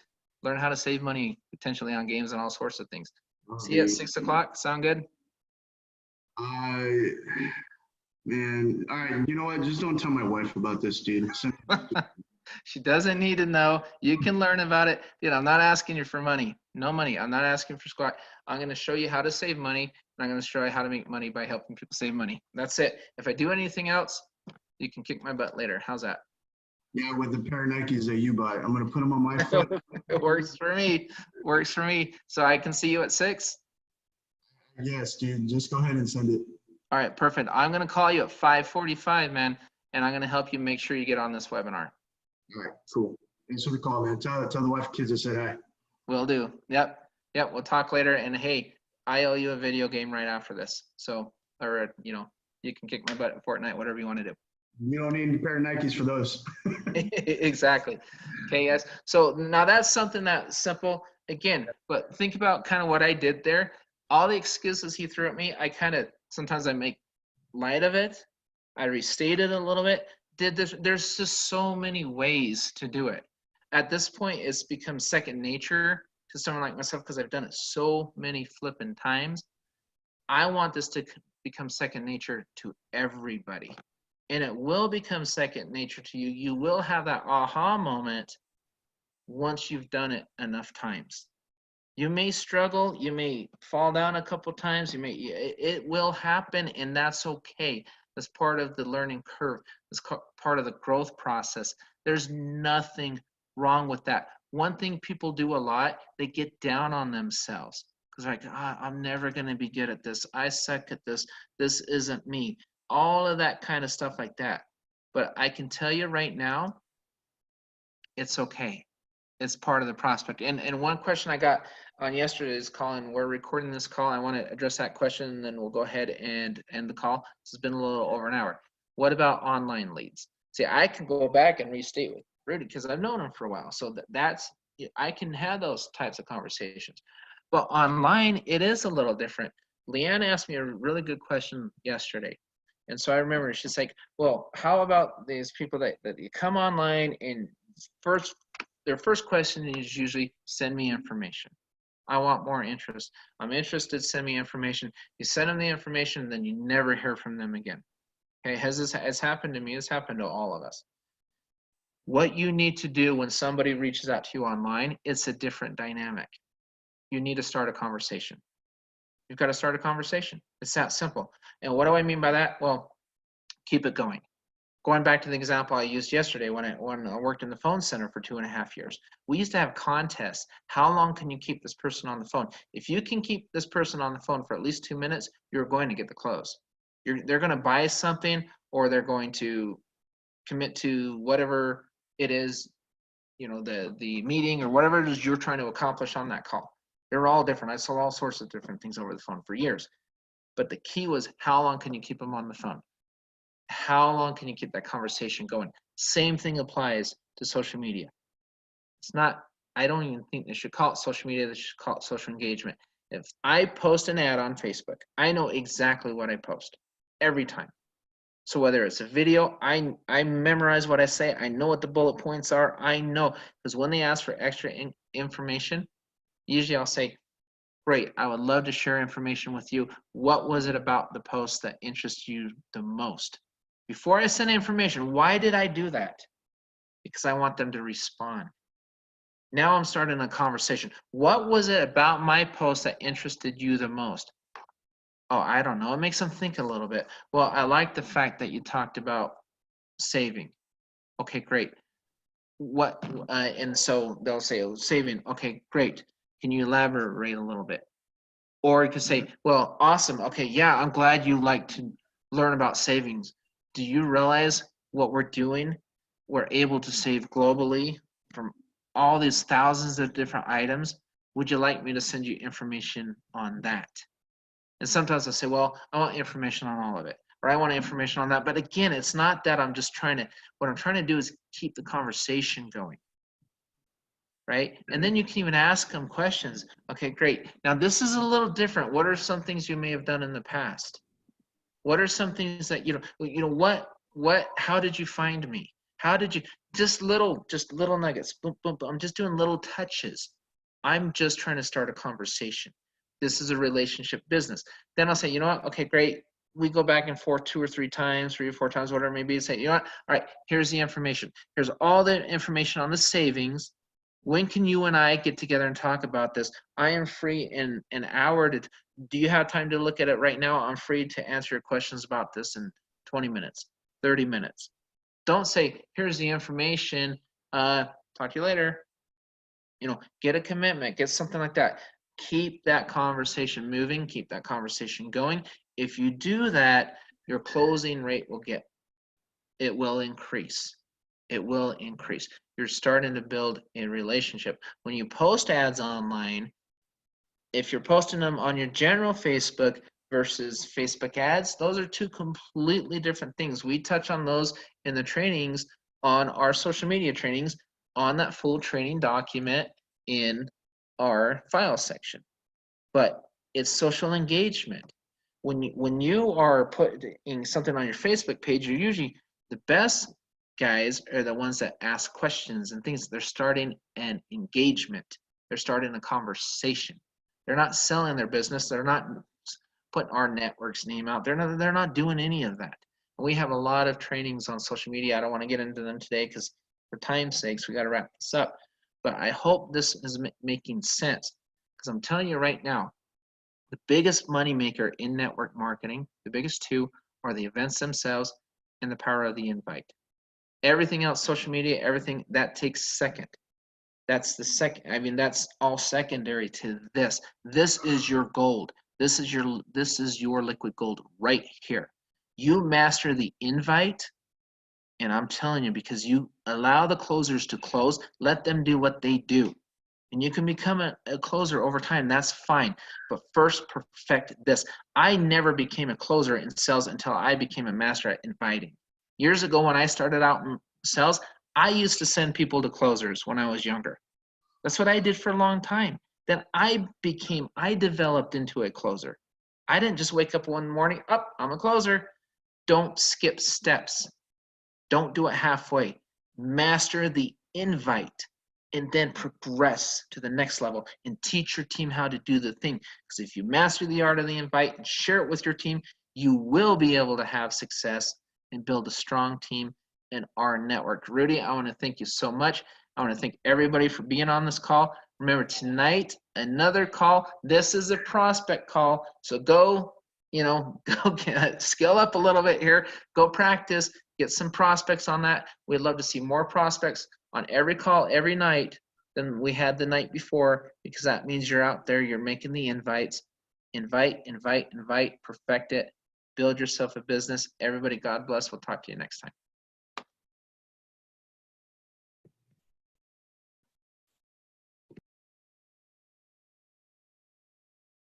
Learn how to save money potentially on games and all sorts of things. See you at 6 o'clock. Sound good? Man, all right, you know what? Just don't tell my wife about this, dude. She doesn't need to know. You can learn about it. Dude, I'm not asking you for money. No money. I'm not asking for squat. I'm going to show you how to save money, and I'm going to show you how to make money by helping people save money. That's it. If I do anything else, you can kick my butt later. How's that? Yeah, with the pair of Nikes that you bought, I'm going to put them on my foot. It works for me. Works for me. So I can see you at 6? Yes, dude. Just go ahead and send it. All right, perfect. I'm going to call you at 5:45, man, and I'm going to help you make sure you get on this webinar. All right, cool. Thanks for the call, man. Tell the wife and kids I said hi. Will do. Yep. We'll talk later. And hey, I owe you a video game right after this. So, or you can kick my butt in Fortnite, whatever you want to do. You don't need a pair of Nikes for those. Exactly. Okay, guys. So now that's something that's simple. Again, but think about kind of what I did there. All the excuses he threw at me, sometimes I make light of it. I restate it a little bit. There's just so many ways to do it. At this point, it's become second nature to someone like myself because I've done it so many flipping times. I want this to become second nature to everybody. And it will become second nature to you. You will have that aha moment once you've done it enough times. You may struggle, you may fall down a couple times, it will happen, and that's okay. That's part of the learning curve. It's part of the growth process. There's nothing wrong with that. One thing people do a lot, they get down on themselves because like, I'm never going to be good at this. I suck at this. This isn't me. All of that kind of stuff like that. But I can tell you right now, it's okay. It's part of the prospect. And one question I got on yesterday's call, and we're recording this call, I want to address that question, and then we'll go ahead and end the call. This has been a little over an hour. What about online leads? See, I can go back and restate with Rudy because I've known him for a while. So I can have those types of conversations. But online, it is a little different. Leanne asked me a really good question yesterday. And so I remember she's like, well, how about these people that you come online and their first question is usually send me information. I want more interest. I'm interested, send me information. You send them the information, then you never hear from them again. Okay, it's happened to me, it's happened to all of us. What you need to do when somebody reaches out to you online, it's a different dynamic. You need to start a conversation. You've got to start a conversation. It's that simple. And what do I mean by that? Well, keep it going. Going back to the example I used yesterday when I worked in the phone center for 2.5 years, we used to have contests. How long can you keep this person on the phone? If you can keep this person on the phone for at least 2 minutes, you're going to get the close. They're going to buy something, or they're going to commit to whatever it is, the meeting or whatever it is you're trying to accomplish on that call. They're all different. I saw all sorts of different things over the phone for years. But the key was, how long can you keep them on the phone? How long can you keep that conversation going? Same thing applies to social media. I don't even think they should call it social media. They should call it social engagement. If I post an ad on Facebook, I know exactly what I post every time. So whether it's a video, I memorize what I say. I know what the bullet points are. I know, because when they ask for extra information, usually I'll say, great, I would love to share information with you. What was it about the post that interests you the most? Before I send information, why did I do that? Because I want them to respond. Now I'm starting a conversation. What was it about my post that interested you the most? Oh, I don't know. It makes them think a little bit. Well, I like the fact that you talked about saving. Okay, great. What, and so they'll say, oh, saving. Okay, great. Can you elaborate a little bit? Or you could say, well, awesome. Okay, yeah, I'm glad you like to learn about savings. Do you realize what we're doing? We're able to save globally from all these thousands of different items. Would you like me to send you information on that? And sometimes I'll say, well, I want information on all of it, or I want information on that. But again, it's not that I'm just trying to, what I'm trying to do is keep the conversation going, right? And then you can even ask them questions. Okay, great. Now this is a little different. What are some things you may have done in the past? What are some things that, how did you find me? How did you, just little nuggets. Boom, boom, boom. I'm just doing little touches. I'm just trying to start a conversation. This is a relationship business. Then I'll say, you know what? Okay, great. We go back and forth 2 or 3 times, 3 or 4 times, whatever it may be. Say, you know what? All right, here's the information. Here's all the information on the savings. When can you and I get together and talk about this? I am free in an hour to, do you have time to look at it right now? I'm free to answer your questions about this in 20 minutes, 30 minutes. Don't say, here's the information, talk to you later. Get a commitment, get something like that. Keep that conversation moving, keep that conversation going. If you do that, your closing rate will increase. It will increase. You're starting to build a relationship. When you post ads online, if you're posting them on your general Facebook versus Facebook ads, those are 2 completely different things. We touch on those in the trainings, on our social media trainings, on that full training document in our file section. But it's social engagement. When you are putting something on your Facebook page, you're usually, the best guys are the ones that ask questions and things. They're starting an engagement. They're starting a conversation. They're not selling their business. They're not putting rNetwork's name out. They're not doing any of that. We have a lot of trainings on social media. I don't want to get into them today because for time's sakes, we got to wrap this up. But I hope this is making sense, because I'm telling you right now, the biggest money maker in network marketing, the biggest 2 are the events themselves and the power of the invite. Everything else, social media, everything, that takes second. That's the second. I mean, that's all secondary to this. This is your gold. This is your liquid gold right here. You master the invite, and I'm telling you, because you allow the closers to close, let them do what they do. And you can become a closer over time, that's fine. But first, perfect this. I never became a closer in sales until I became a master at inviting. Years ago, when I started out in sales, I used to send people to closers when I was younger. That's what I did for a long time. Then I developed into a closer. I didn't just wake up one morning, I'm a closer. Don't skip steps. Don't do it halfway. Master the invite and then progress to the next level and teach your team how to do the thing. Because if you master the art of the invite and share it with your team, you will be able to have success and build a strong team in rNetwork. Rudy, I want to thank you so much. I want to thank everybody for being on this call. Remember, tonight, another call. This is a prospect call. So go skill up a little bit here. Go practice. Get some prospects on that. We'd love to see more prospects on every call every night than we had the night before, because that means you're out there, you're making the invites. Invite, perfect it, build yourself a business. Everybody, God bless. We'll talk to you next time.